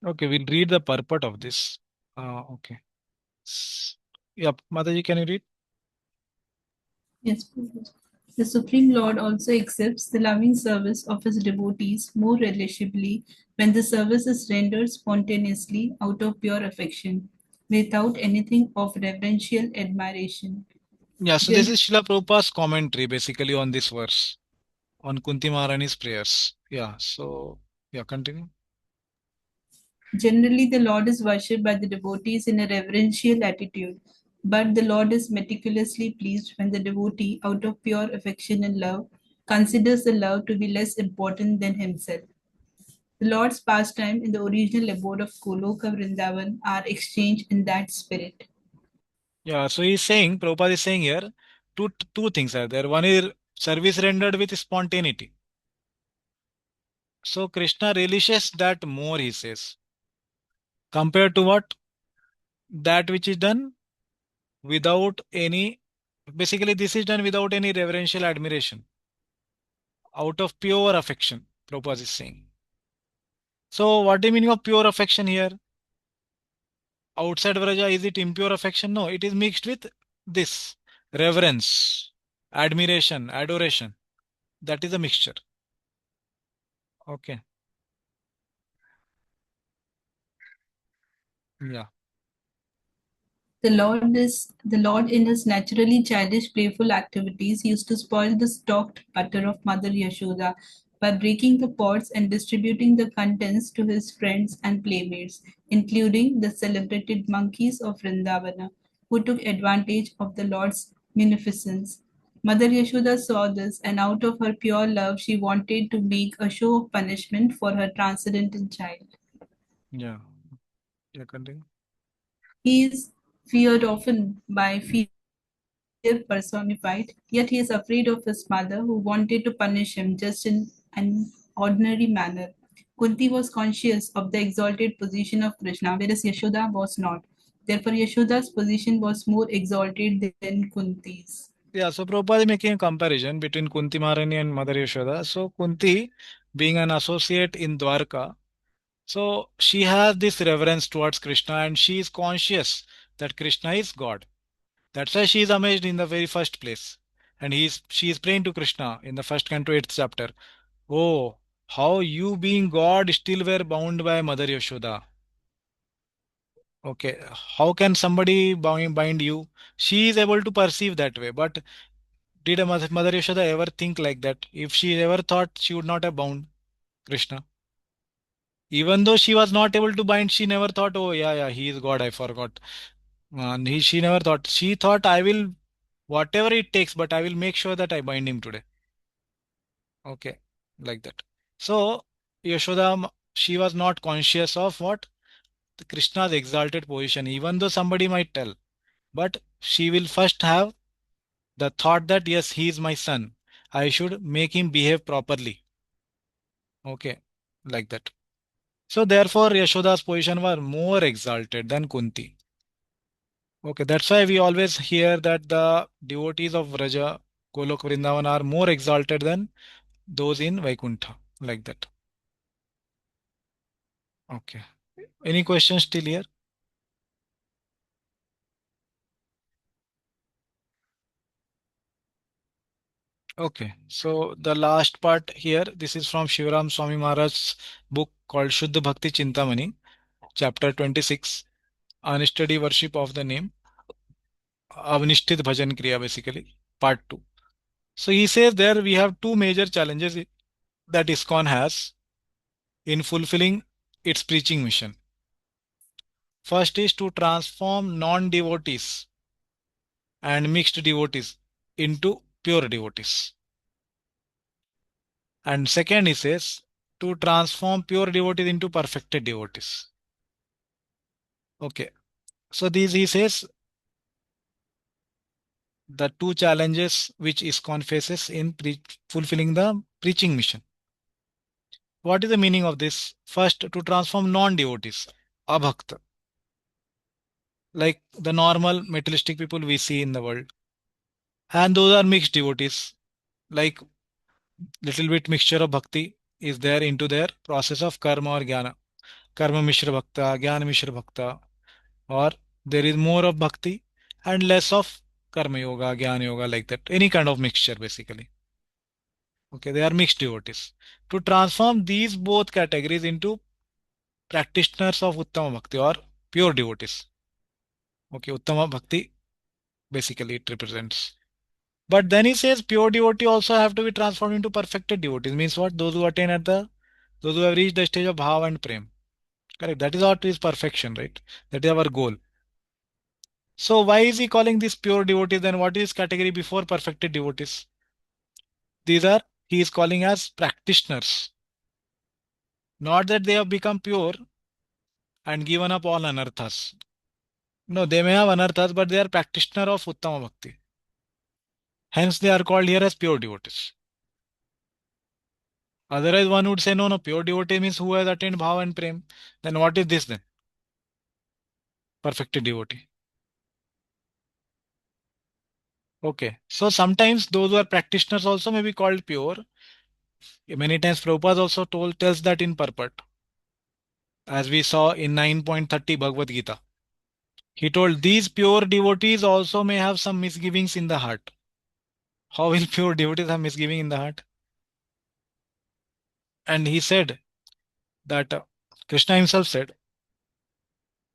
okay, we'll read the purport of this. Okay. Yep, Mataji, can you read? Yes, Prabhupada. The Supreme Lord also accepts the loving service of his devotees more relishably when the service is rendered spontaneously out of pure affection, without anything of reverential admiration. Yeah, so this Gen- is Srila Prabhupada's commentary basically on this verse, on Kunti Maharani's prayers. Yeah, so, yeah, continue. Generally, the Lord is worshipped by the devotees in a reverential attitude, but the Lord is meticulously pleased when the devotee, out of pure affection and love, considers the love to be less important than himself. The Lord's pastime in the original abode of Goloka Vrindavan are exchanged in that spirit. Yeah, so he's saying, Prabhupada is saying here, two things are there. One is service rendered with spontaneity. So Krishna relishes that more, he says, compared to what? That which is done without any, basically this is done without any reverential admiration, out of pure affection, Prabhupada is saying. So what do you mean of pure affection here? Outside Vraja, is it impure affection? No, it is mixed with this reverence, admiration, adoration. That is a mixture. Okay. Yeah. The Lord in his naturally childish playful activities used to spoil the stocked butter of Mother Yashoda by breaking the pots and distributing the contents to his friends and playmates, including the celebrated monkeys of Vrindavana, who took advantage of the Lord's munificence. Mother Yashoda saw this, and out of her pure love, she wanted to make a show of punishment for her transcendental child. Yeah. Yeah, continue. He is feared often by fear personified, yet he is afraid of his mother who wanted to punish him just in an ordinary manner. Kunti was conscious of the exalted position of Krishna, whereas Yashoda was not. Therefore, Yashoda's position was more exalted than Kunti's. Yeah, so Prabhupada is making a comparison between Kunti Maharani and Mother Yashoda. So Kunti, being an associate in Dwarka, so she has this reverence towards Krishna and she is conscious that Krishna is God. That's why she is amazed in the very first place. And she is praying to Krishna in the first canto, 8th chapter. Oh, how you being God still were bound by Mother Yashoda. Okay, how can somebody bind you? She is able to perceive that way, but did a Mother Yashoda ever think like that? If she ever thought, she would not have bound Krishna. Even though she was not able to bind, she never thought, oh yeah, yeah, he is God, I forgot. And she never thought. She thought, I will, whatever it takes, but I will make sure that I bind him today. Okay, like that. So Yashoda, she was not conscious of what? Krishna's exalted position, even though somebody might tell. But she will first have the thought that yes, he is my son. I should make him behave properly. Okay, like that. So therefore, Yashoda's position was more exalted than Kunti. Okay, that's why we always hear that the devotees of Vraja, Golok Vrindavan are more exalted than those in Vaikuntha, like that. Okay. Any questions still here? Okay, so the last part here, this is from Shivaram Swami Maharaj's book called Shuddha Bhakti Chintamani, chapter 26, Unstudied Worship of the Name, Avnishtit Bhajan Kriya, basically, part 2. So he says there we have two major challenges that ISKCON has in fulfilling its preaching mission. First is to transform non-devotees and mixed devotees into pure devotees. And second, he says, to transform pure devotees into perfected devotees. Okay. So these, he says, the two challenges which ISKCON faces in fulfilling the preaching mission. What is the meaning of this? First, to transform non-devotees, abhakta, like the normal materialistic people we see in the world. And those are mixed devotees, like little bit mixture of bhakti is there into their process of karma or jnana. Karma mishra bhakta, jnana mishra bhakta, or there is more of bhakti and less of karma yoga, jnana yoga, like that. Any kind of mixture basically. Okay, they are mixed devotees. To transform these both categories into practitioners of Uttama Bhakti or pure devotees. Okay, Uttama Bhakti basically it represents. But then he says pure devotee also have to be transformed into perfected devotees. Means what? Those who attain at those who have reached the stage of bhava and prem. Correct. That is what is perfection, right? That is our goal. So why is he calling this pure devotees? Then what is category before perfected devotees? These are, he is calling as practitioners. Not that they have become pure and given up all anarthas. No, they may have anarthas, but they are practitioner of Uttama Bhakti. Hence they are called here as pure devotees. Otherwise one would say, no, no, pure devotee means who has attained bhava and prem. Then what is this then? Perfected devotee. Okay. So sometimes those who are practitioners also may be called pure. Many times Prabhupada also tells that in purport. As we saw in 9.30 Bhagavad Gita. He told these pure devotees also may have some misgivings in the heart. How will pure devotees have misgiving in the heart? And he said that Krishna himself said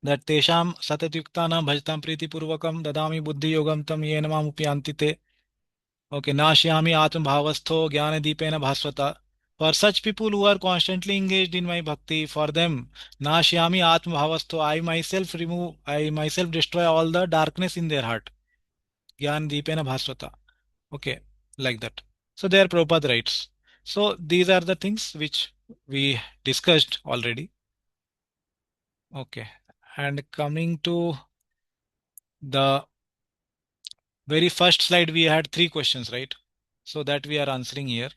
that Tesham Satatyuktana Bhajtam Priti Purvakam Dadami Buddhi Yogam Tam Yena Mamupyanti Te. Okay, Nashyami Atma Bhavastho Jnana Deepena Bhaswata. For such people who are constantly engaged in my bhakti, for them, Nashyami Atma Bhavastho, I myself destroy all the darkness in their heart. Jnana Deepena Bhaswata. Okay, like that. So there Prabhupada writes. So these are the things which we discussed already. Okay, and coming to the very first slide, we had 3 questions, right? So that we are answering here.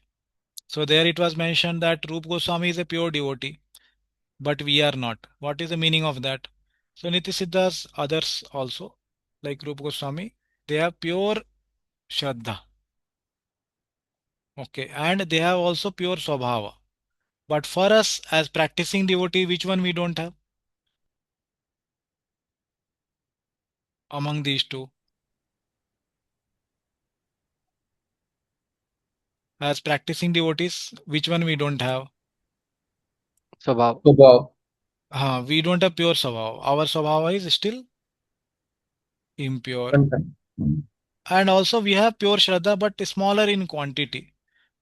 So there it was mentioned that Rupa Goswami is a pure devotee, but we are not. What is the meaning of that? So Nitisiddhas, others also, like Rupa Goswami, they have pure Shraddha. Okay, and they have also pure Swabhava. But for us as practicing devotee, which one we don't have among these two? As practicing devotees, which one we don't have? Swabhav. Swabhav. We don't have pure Swabhava. Our Swabhava is still impure. Content. And also we have pure Shraddha, but smaller in quantity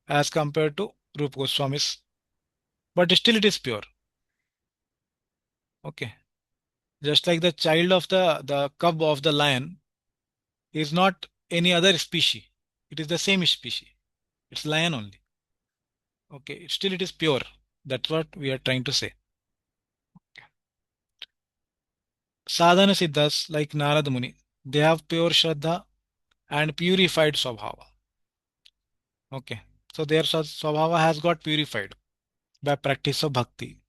as compared to Rupa Goswami's. But still it is pure. Okay. Just like the child of the cub of the lion is not any other species. It is the same species. It's lion only. Okay. Still it is pure. That's what we are trying to say. Sadhana Siddhas like Narad Muni, they have pure Shraddha and purified Swabhava. Okay. So their Swabhava has got purified by practice of bhakti.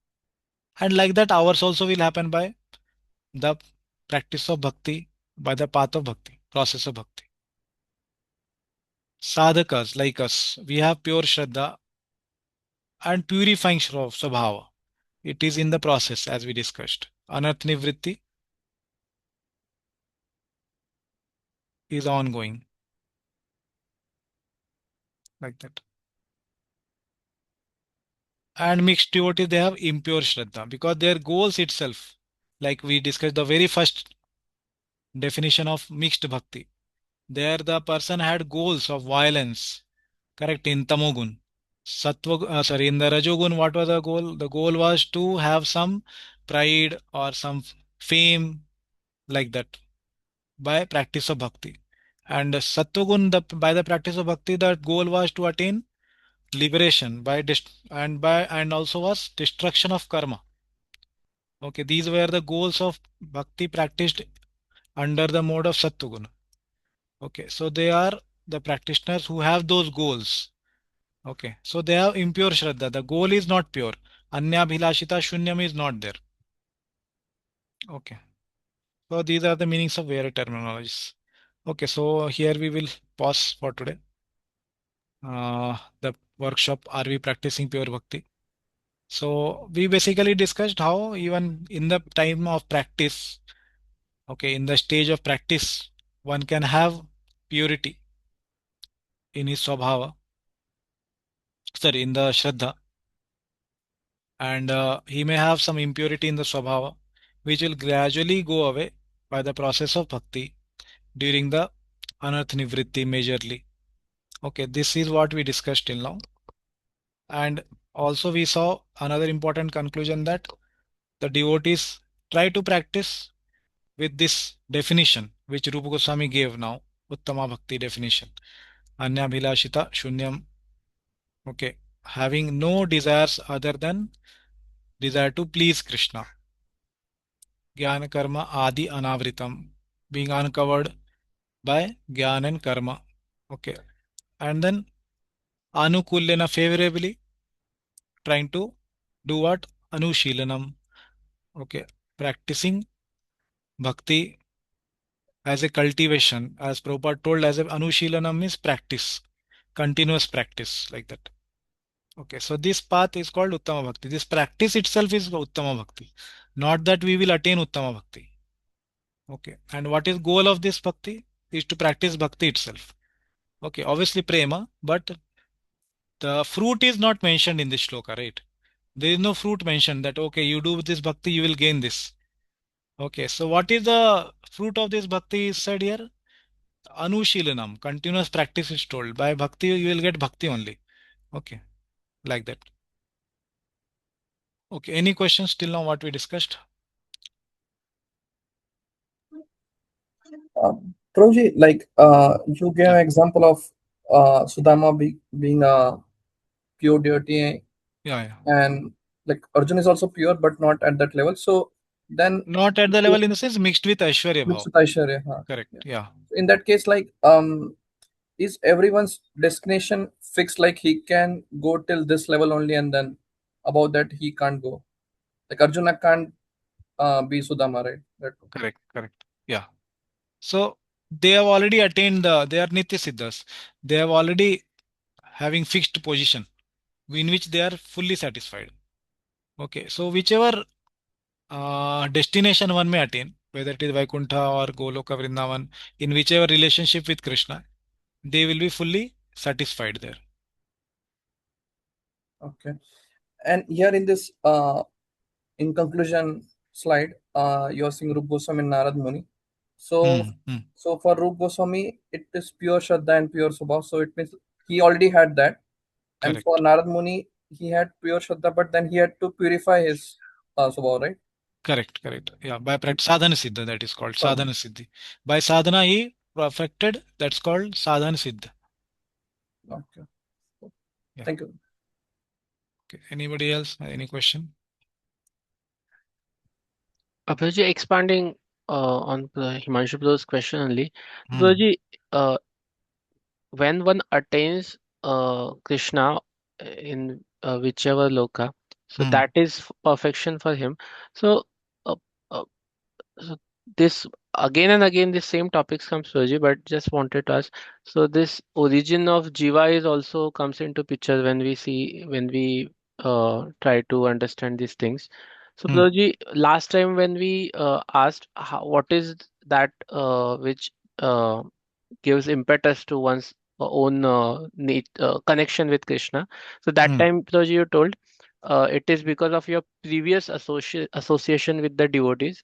And like that ours also will happen by the practice of bhakti, by the path of bhakti, process of bhakti. Sadhakas like us, we have pure Shraddha and purifying Swabhava. It is in the process, as we discussed. Anarth Nivritti is ongoing, like that. And mixed devotees, they have impure Shraddha because their goals itself, like we discussed the very first definition of mixed bhakti. There the person had goals of violence, correct, in Tamogun. In the Rajogun, what was the goal? The goal was to have some pride or some fame, like that, by practice of bhakti. And Sattvagun, by the practice of bhakti, the goal was to attain liberation and also was destruction of karma. Okay, these were the goals of bhakti practiced under the mode of Sattvagun. Okay, so they are the practitioners who have those goals. Okay, so they have impure Shraddha. The goal is not pure. Anyabhilashita Shunyam is not there. Okay, so these are the meanings of various terminologies. Okay, so here we will pause for today. The workshop, are we practicing pure bhakti? So we basically discussed how even in the time of practice, okay, in the stage of practice, one can have purity in his swabhava, sorry, in the Shraddha, and he may have some impurity in the swabhava, which will gradually go away by the process of bhakti during the anarth nivritti majorly. Okay, this is what we discussed till now. And also we saw another important conclusion that the devotees try to practice with this definition which Rupa Goswami gave now, Uttama Bhakti definition. Anya Bhilashita Shunyam. Okay, having no desires other than desire to please Krishna. Jnana Karma Adi Anavritam, being uncovered by Jnana and Karma. Okay, and then Anukulyana, favorably trying to do what? Anushilanam. Okay, practicing bhakti as a cultivation, as Prabhupada told, as a Anushilanam means practice, continuous practice, like that. Okay, so this path is called Uttama Bhakti. This practice itself is Uttama Bhakti. Not that we will attain Uttama Bhakti. Okay, and what is goal of this bhakti? Is to practice bhakti itself. Okay, obviously prema, but the fruit is not mentioned in this shloka, right? There is no fruit mentioned that, okay, you do this bhakti, you will gain this. Okay, so what is the fruit of this bhakti is said here? Anushilanam, continuous practice is told. By bhakti, you will get bhakti only. Okay, like that. Okay, any questions till now what we discussed? Prabhuji, like you gave Yeah. an example of Sudama being a pure deity, Yeah. and like Arjun is also pure, but not at that level. So then, Not at the level in the sense mixed with Aishwarya mixed Bhav. with Aishwarya, huh? Correct. Yeah. Yeah. In that case, like is everyone's destination fixed? Like he can go till this level only, and then above that he can't go. Like Arjuna can't be Sudama, right? Correct. Yeah. So they have already attained they are Nitya Siddhas. They have already having fixed position in which they are fully satisfied. Okay. So whichever destination one may attain, whether it is Vaikuntha or Goloka Vrindavan, in whichever relationship with Krishna, they will be fully satisfied there. Okay. And here in this in conclusion slide, you're seeing Rupa Goswami and Narad Muni. So so for Rupa Goswami, it is pure Shraddha and pure Subhav. So it means he already had that. And Correct. for Narad Muni, he had pure Shraddha, but then he had to purify his Subhav, right? Correct. Yeah. By sadhana siddha, that is called sadhana siddhi. By sadhana he perfected. That's called sadhana siddha. Okay. Yeah. Thank you. Okay. Anybody else? Any question? Abhijit, expanding on the Himanshu Bro's question only. Hmm. Abhijit, when one attains Krishna in whichever loka, so that is perfection for him. So, uh, uh, so this again and again this same topics comes, Abhijit, but just wanted to ask. So this origin of jiva is also comes into picture when we see when we try to understand these things. So, Hmm. Prabhuji, last time when we asked what is that which uh, gives impetus to one's own need, connection with Krishna. So that Hmm. time, Prabhuji, you told it is because of your previous association with the devotees.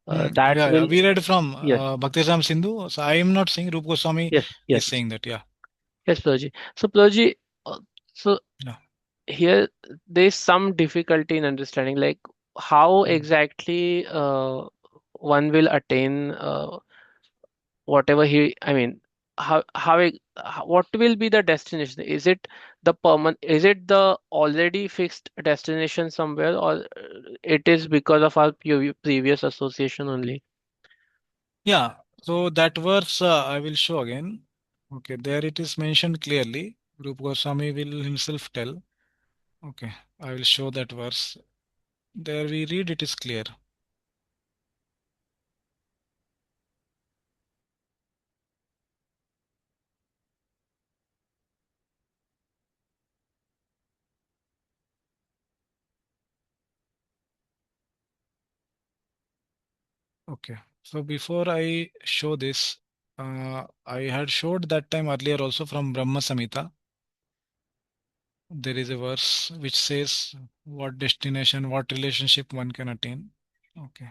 That Yeah, yeah. will, We read from yes, Bhaktivedanta Sindhu. So I am not saying Rupa Goswami yes, is yes, saying that. Yeah. yes, Prabhuji. So, Prabhuji, so Yeah. here there is some difficulty in understanding, like how Hmm. exactly one will attain whatever he, I mean, what will be the destination? Is it the permanent, is it the already fixed destination somewhere, or it is because of our previous association only? Yeah. So that verse I will show again. Okay. There it is mentioned clearly. Rupa Goswami will himself tell. Okay. I will show that verse. There we read it is clear. Okay. So before I show this, I had showed that time earlier also from Brahma Samhita. There is a verse which says what destination, what relationship one can attain. Okay.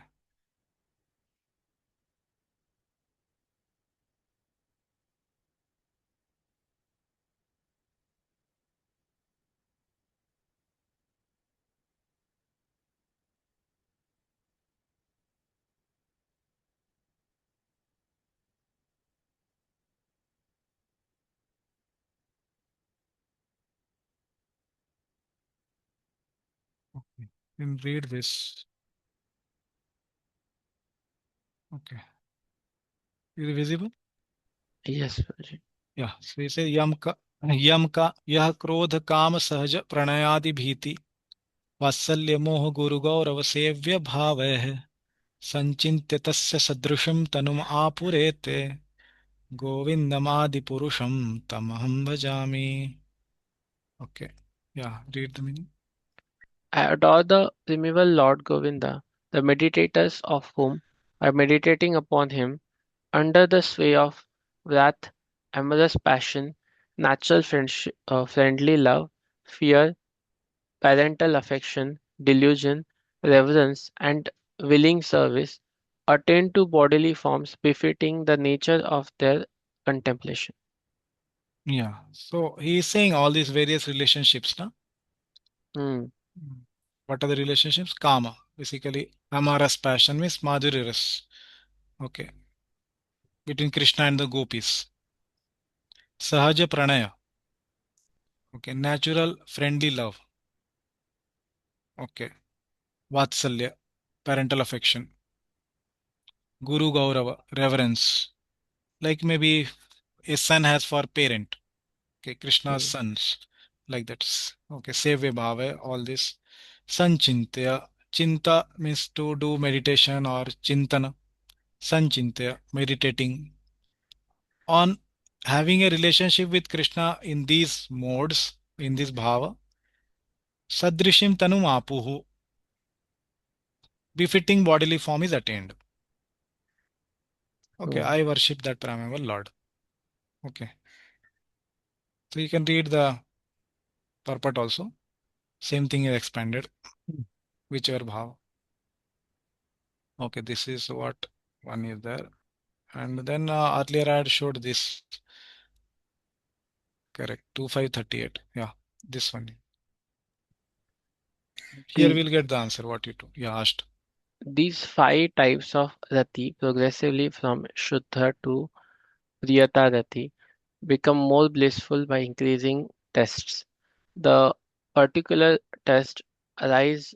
Okay. You can read this. Okay. Is it visible? Yes, Prabhuji. Yeah. So we say यम का यह क्रोध काम सहज प्रणयादि भीति वात्सल्य मोह गुरु गौरव सेव्य भाव है संचिन्त्य तस्य सदृशं तनुम आपुरेते गोविंदमादि पुरुषं तमहं भजामि. Okay. Yeah. Read the meaning. I adore the primeval Lord Govinda, the meditators of whom are meditating upon him under the sway of wrath, amorous passion, natural friendship, friendly love, fear, parental affection, delusion, reverence, and willing service, attain to bodily forms befitting the nature of their contemplation. Yeah. So he is saying all these various relationships, na? Hmm. What are the relationships? Kama. Basically, Amaras passion means Madhuri ras. Okay. Between Krishna and the gopis. Sahaja pranaya. Okay. Natural friendly love. Okay. Vatsalya. Parental affection. Guru Gaurava. Reverence. Like maybe a son has for parent. Okay. Krishna's Hmm. sons. Like that. Okay. Sevya bhava. All this. Sanchintya. Chinta means to do meditation or chintana. Sanchintya. Meditating on having a relationship with Krishna in these modes, in this bhava, sadrishim tanum apuhu, befitting bodily form is attained. Okay, Hmm. I worship that primeval Lord. Okay, so you can read the purport also. Same thing is expanded, whichever bhava. Okay, this is what one is there. And then earlier I had showed this. Correct, 2538. Yeah, this one. Here The, we'll get the answer what you asked. these five types of rati progressively from Shuddha to Priyata rati become more blissful by increasing tests. The particular test arise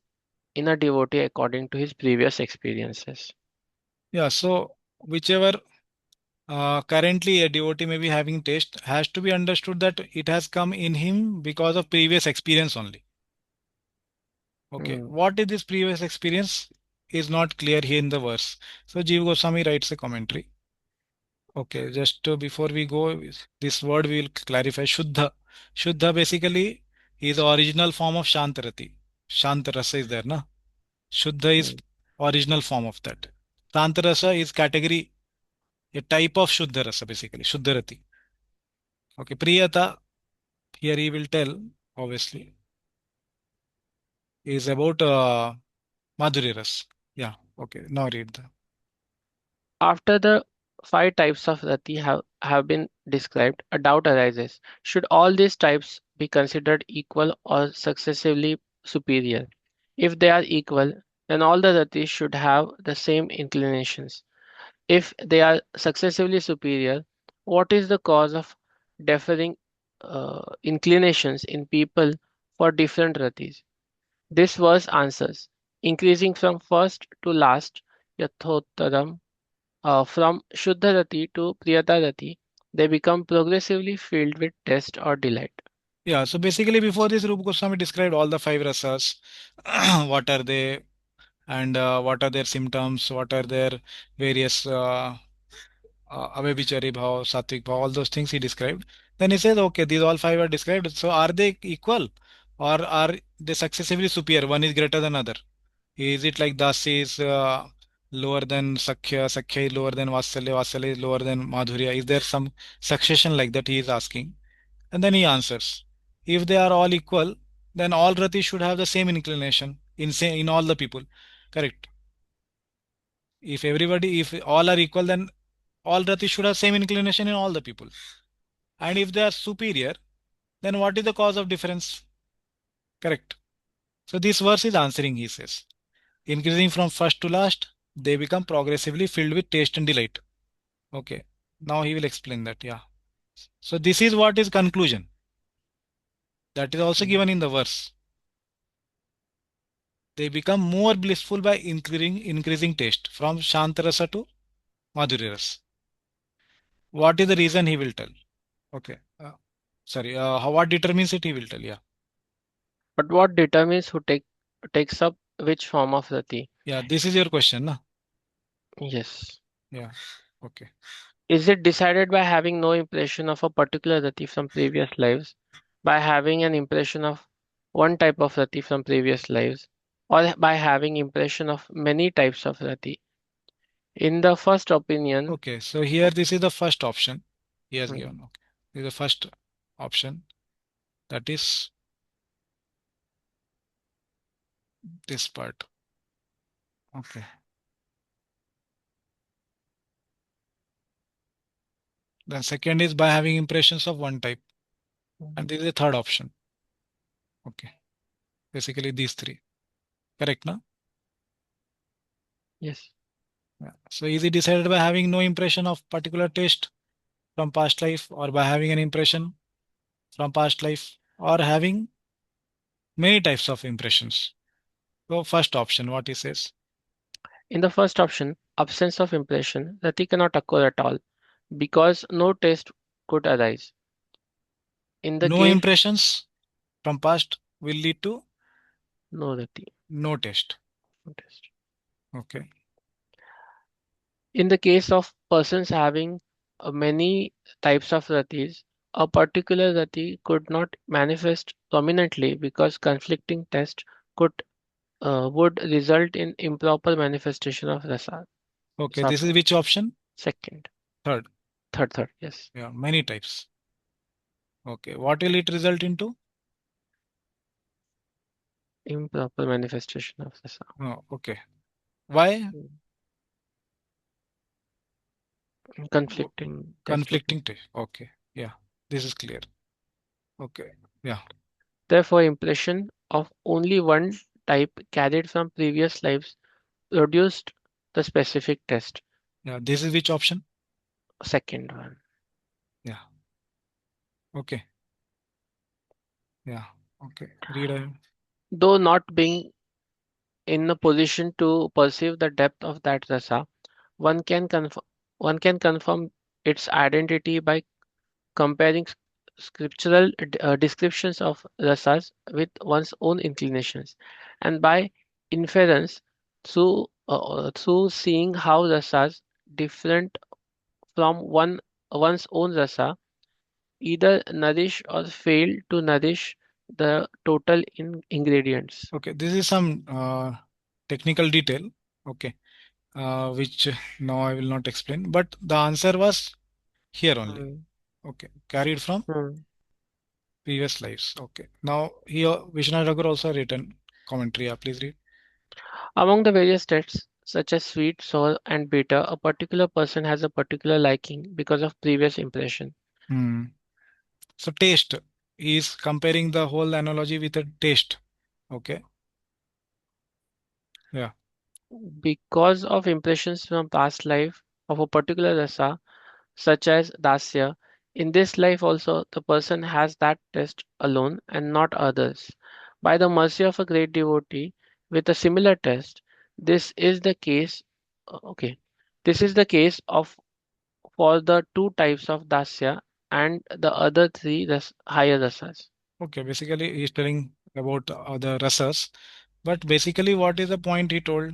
in a devotee according to his previous experiences. Yeah, so whichever currently a devotee may be having taste has to be understood that it has come in him because of previous experience only. Okay, Hmm. what is this previous experience is not clear here in the verse. So Jiva Goswami writes a commentary. Okay, just before we go, this word we will clarify. Shuddha. Shuddha basically is the original form of Shantarati. Shantarasa is there, na? Shuddha is original form of that. Shantarasa is category, a type of Shuddha Rasa basically, Shuddharati. Okay, Priyata, here he will tell, obviously, is about Madhurya Ras. Yeah, okay, now read the. After the five types of rati have been described, a doubt arises. Should all these types be considered equal or successively superior? If they are equal, then all the ratis should have the same inclinations. If they are successively superior, what is the cause of differing inclinations in people for different ratis? This verse answers, increasing from first to last, yathottaram, from Shuddharati to Priyatarati, they become progressively filled with taste or delight. Yeah, so basically before this, Rupa Goswami described all the five rasas. What are they, and what are their symptoms, what are their various Avebhichari bhav, Sattvic bhav, all those things he described. Then he says, okay, these all five are described. So are they equal or are they successively superior? One is greater than other. Is it like Dasi is lower than Sakhya, Sakhya is lower than Vatsalya, Vatsalya is lower than Madhurya? Is there some succession like that he is asking? And then he answers, if they are all equal, then all rati should have the same inclination in all the people. Correct. If everybody, if all are equal, then all rati should have same inclination in all the people. And if they are superior, then what is the cause of difference? Correct. So this verse is answering, he says. Increasing from first to last, they become progressively filled with taste and delight. Okay. Now he will explain that. Yeah. So this is what is conclusion. That is also given in the verse. They become more blissful by increasing taste from Shantarasa to Madhurya Rasa. What is the reason he will tell? Okay. Sorry. What determines it? He will tell. Yeah. But what determines who takes up which form of rati? Yeah. This is your question, na? Yes. Yeah. Okay. Is it decided by having no impression of a particular rati from previous lives, by having an impression of one type of rati from previous lives, or by having impression of many types of rati? In the first opinion, Okay. So here, this is the first option he has hmm, given. Okay. This is the first option. That is this part. Okay. Then second is by having impressions of one type. And this is the third option. Okay. Basically these three. Correct, no? yes. Yeah. So is it decided by having no impression of particular taste from past life, or by having an impression from past life, or having many types of impressions? So first option, what he says. In the first option, absence of impression, rati cannot occur at all because no taste could arise. In the No case, impressions from past will lead to no rati, no taste. no taste. Okay. In the case of persons having many types of ratis, a particular rati could not manifest prominently because conflicting taste could would result in improper manifestation of rasa. Okay. This is Sattva. which option? Second, Third. third, yes. Yeah. Many types. Okay. What will it result into? Improper manifestation of rasa. Oh, okay. Why? Conflicting taste. Conflicting taste. Okay. Yeah. This is clear. Okay. Yeah. Therefore, impression of only one type carried from previous lives produced the specific test. Yeah. This is which option? Second one. Yeah. Okay. Yeah. Okay. Read. Though not being in a position to perceive the depth of that rasa, one can confirm its identity by comparing scriptural descriptions of rasas with one's own inclinations, and by inference through seeing how rasas different from one's own rasa either nourish or fail to nourish the total ingredients. Okay, this is some technical detail. Okay, which now I will not explain. But the answer was here only. Hmm. Okay, carried from Hmm. previous lives. Okay, now here Vishnu Raghur also written commentary. Yeah, please read. Among the various tests, such as sweet, sour, and bitter, a particular person has a particular liking because of previous impression. Hmm. So taste, he is comparing the whole analogy with a taste. Okay, yeah. Because of impressions from past life of a particular rasa, such as dasya, in this life also the person has that test alone and not others. By the mercy of a great devotee with a similar test, this is the case. Okay, this is the case of for the two types of dasya and the other three higher rasas. Okay, basically he is telling about the rasas, but basically what is the point he told?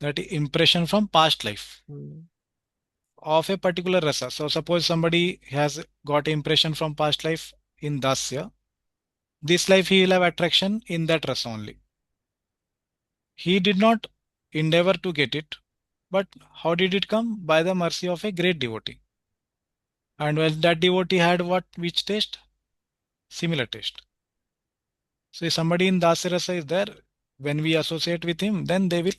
That impression from past life Hmm. of a particular rasa. So suppose somebody has got impression from past life in dasya, this life he will have attraction in that rasa only. He did not endeavor to get it, but how did it come? By the mercy of a great devotee. And when that devotee had what, which taste? Similar taste. So if somebody in dasya rasa is there, when we associate with him, then they will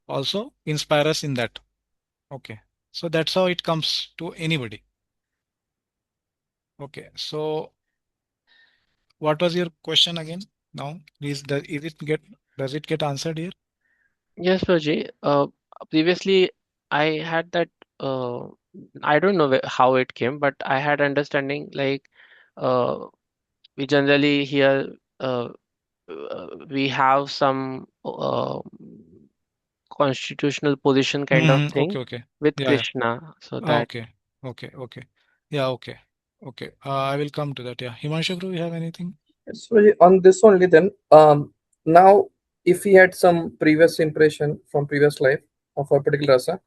also inspire us in that. Okay. So that's how it comes to anybody. Okay. So what was your question again? Now, does it get answered here? Yes, Praji. Previously, I had that. Uh, I don't know how it came, but I had understanding like uh, we generally hear we have some constitutional position kind of Okay, thing okay. with Yeah, yeah. Krishna. So that Okay, okay, okay. Yeah, okay, okay. I will come to that. Yeah, Himanshu, do you have anything? So on this only then, now if he had some previous impression from previous life of a particular rasa,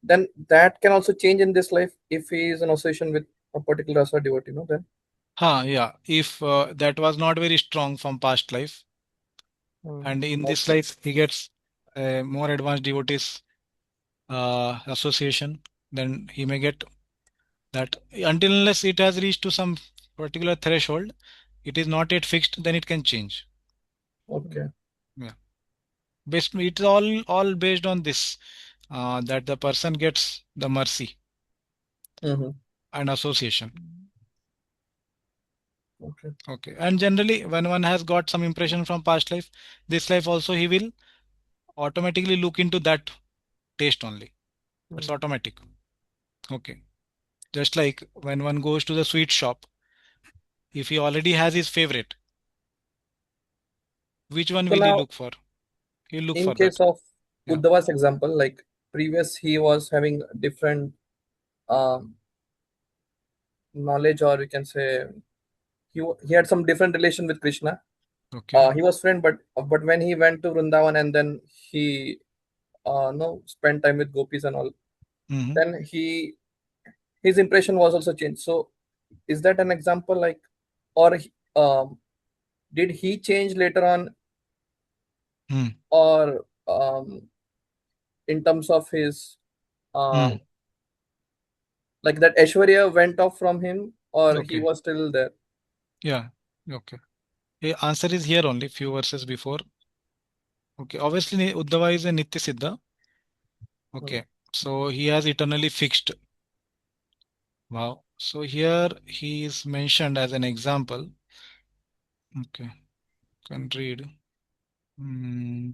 then that can also change in this life if he is in association with a particular rasa devotee, no? Then Yeah. If that was not very strong from past life, mm, and in this okay. life he gets more advanced devotees association, then he may get that until unless it has reached to some particular threshold, it is not yet fixed, then it can change. Okay. Yeah. It's all based on this, that the person gets the mercy Mm-hmm. and association. Okay. Okay. And generally, when one has got some impression from past life, this life also he will automatically look into that taste only. It's mm, automatic. Okay. Just like when one goes to the sweet shop, if he already has his favorite, which one So will he now, look for? He'll look in for case that. of Yeah. Uddhava's example, like previous, he was having different um, knowledge, or you can say he had some different relation with Krishna. Okay. He was friend, but when he went to Vrindavan and then he no spent time with gopis and all, Hmm. then his impression was also changed. So is that an example, like, or did he change later on, Hmm. or in terms of his Hmm. um, like that Aishwarya went off from him, or he Okay. was still there? Yeah. Okay. The answer is here only, few verses before. Okay. Obviously, Uddhava is a Nitya Siddha. Hmm. Okay. So he has eternally fixed. Wow. So here he is mentioned as an example. Okay. Can read. Hmm.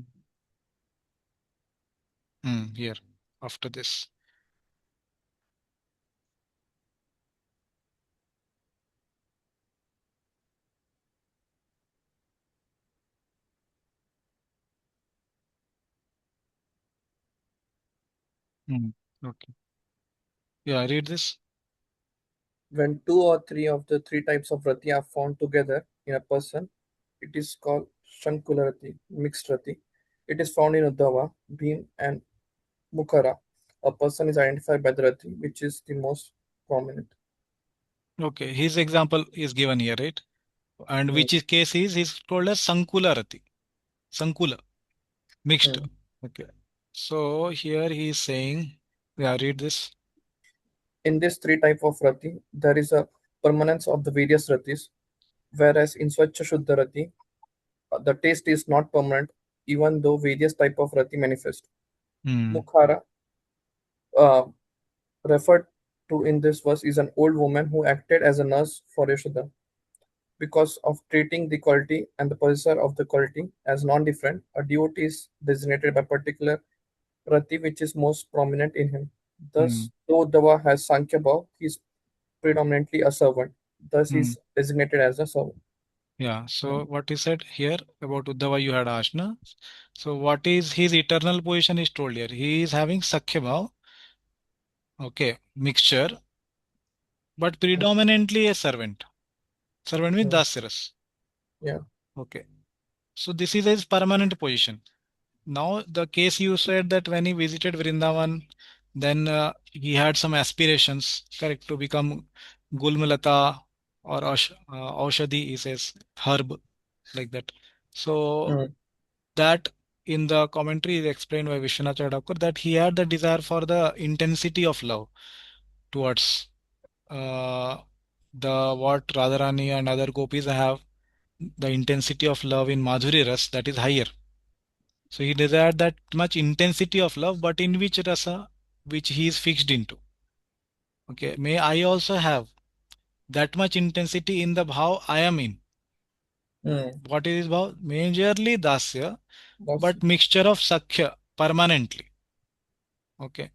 Here after this. Hmm. Okay. Yeah. Read this. When two or three of the three types of rati are found together in a person, it is called Shankula rati, mixed rati. It is found in Uddhava, Bhim, and Mukhara. A person is identified by the rati, which is the most prominent. Okay. His example is given here, right? and which is case is told as Sankula Rati. Sankula, mixed. Okay. So here he is saying, yeah, read this. In this three type of rati, there is a permanence of the various ratis, whereas in Swachha Shuddha rati, the taste is not permanent, even though various type of rati manifest. Mukhara, uh, referred to in this verse, is an old woman who acted as a nurse for Yashoda. Because of treating the quality and the possessor of the quality as non-different, a devotee is designated by particular rati which is most prominent in him. Thus, though Uddhava has Sankhya Bhav, he is predominantly a servant. Thus, he is designated as a servant. Yeah. So what he said here about Uddhava you had asked, na? So what is his eternal position is told here. He is having Sakhya Bhav, okay, mixture, but predominantly a servant. Servant means Dasyaras. Yeah. Okay. So this is his permanent position. Now the case you said that when he visited Vrindavan, then he had some aspirations, correct, to become Gulmalata or Aushadhi, he says, herb, like that. So that in the commentary is explained by Vishwanath Thakur that he had the desire for the intensity of love towards the what Radharani and other gopis have, the intensity of love in Madhuri Ras, that is higher. So he desired that much intensity of love, but in which rasa, which he is fixed into. Okay, may I also have that much intensity in the bhav I am in. What is bhav? Majorly dasya, but mixture of sakhya permanently. Okay.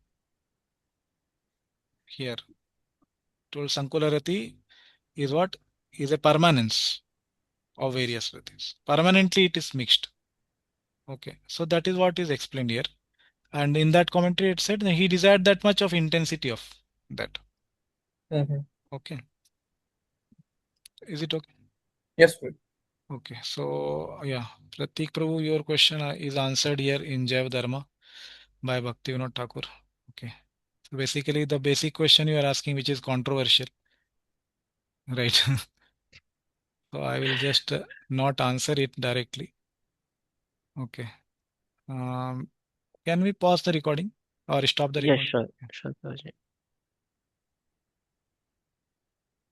Here, told Sankula Rati is what? Is a permanence of various ratis. Permanently it is mixed. Okay. So that is what is explained here. And in that commentary it said that he desired that much of intensity of that. Okay. Is it okay? Yes, sir. Okay. So yeah, Pratik Prabhu, your question is answered here in Jaiva Dharma by Bhaktivedanta Thakur. Okay. So basically the basic question you are asking, which is controversial, right? So I will just not answer it directly. Okay. Can we pause the recording or stop the Yes, recording? sure. Sure, Prabhuji.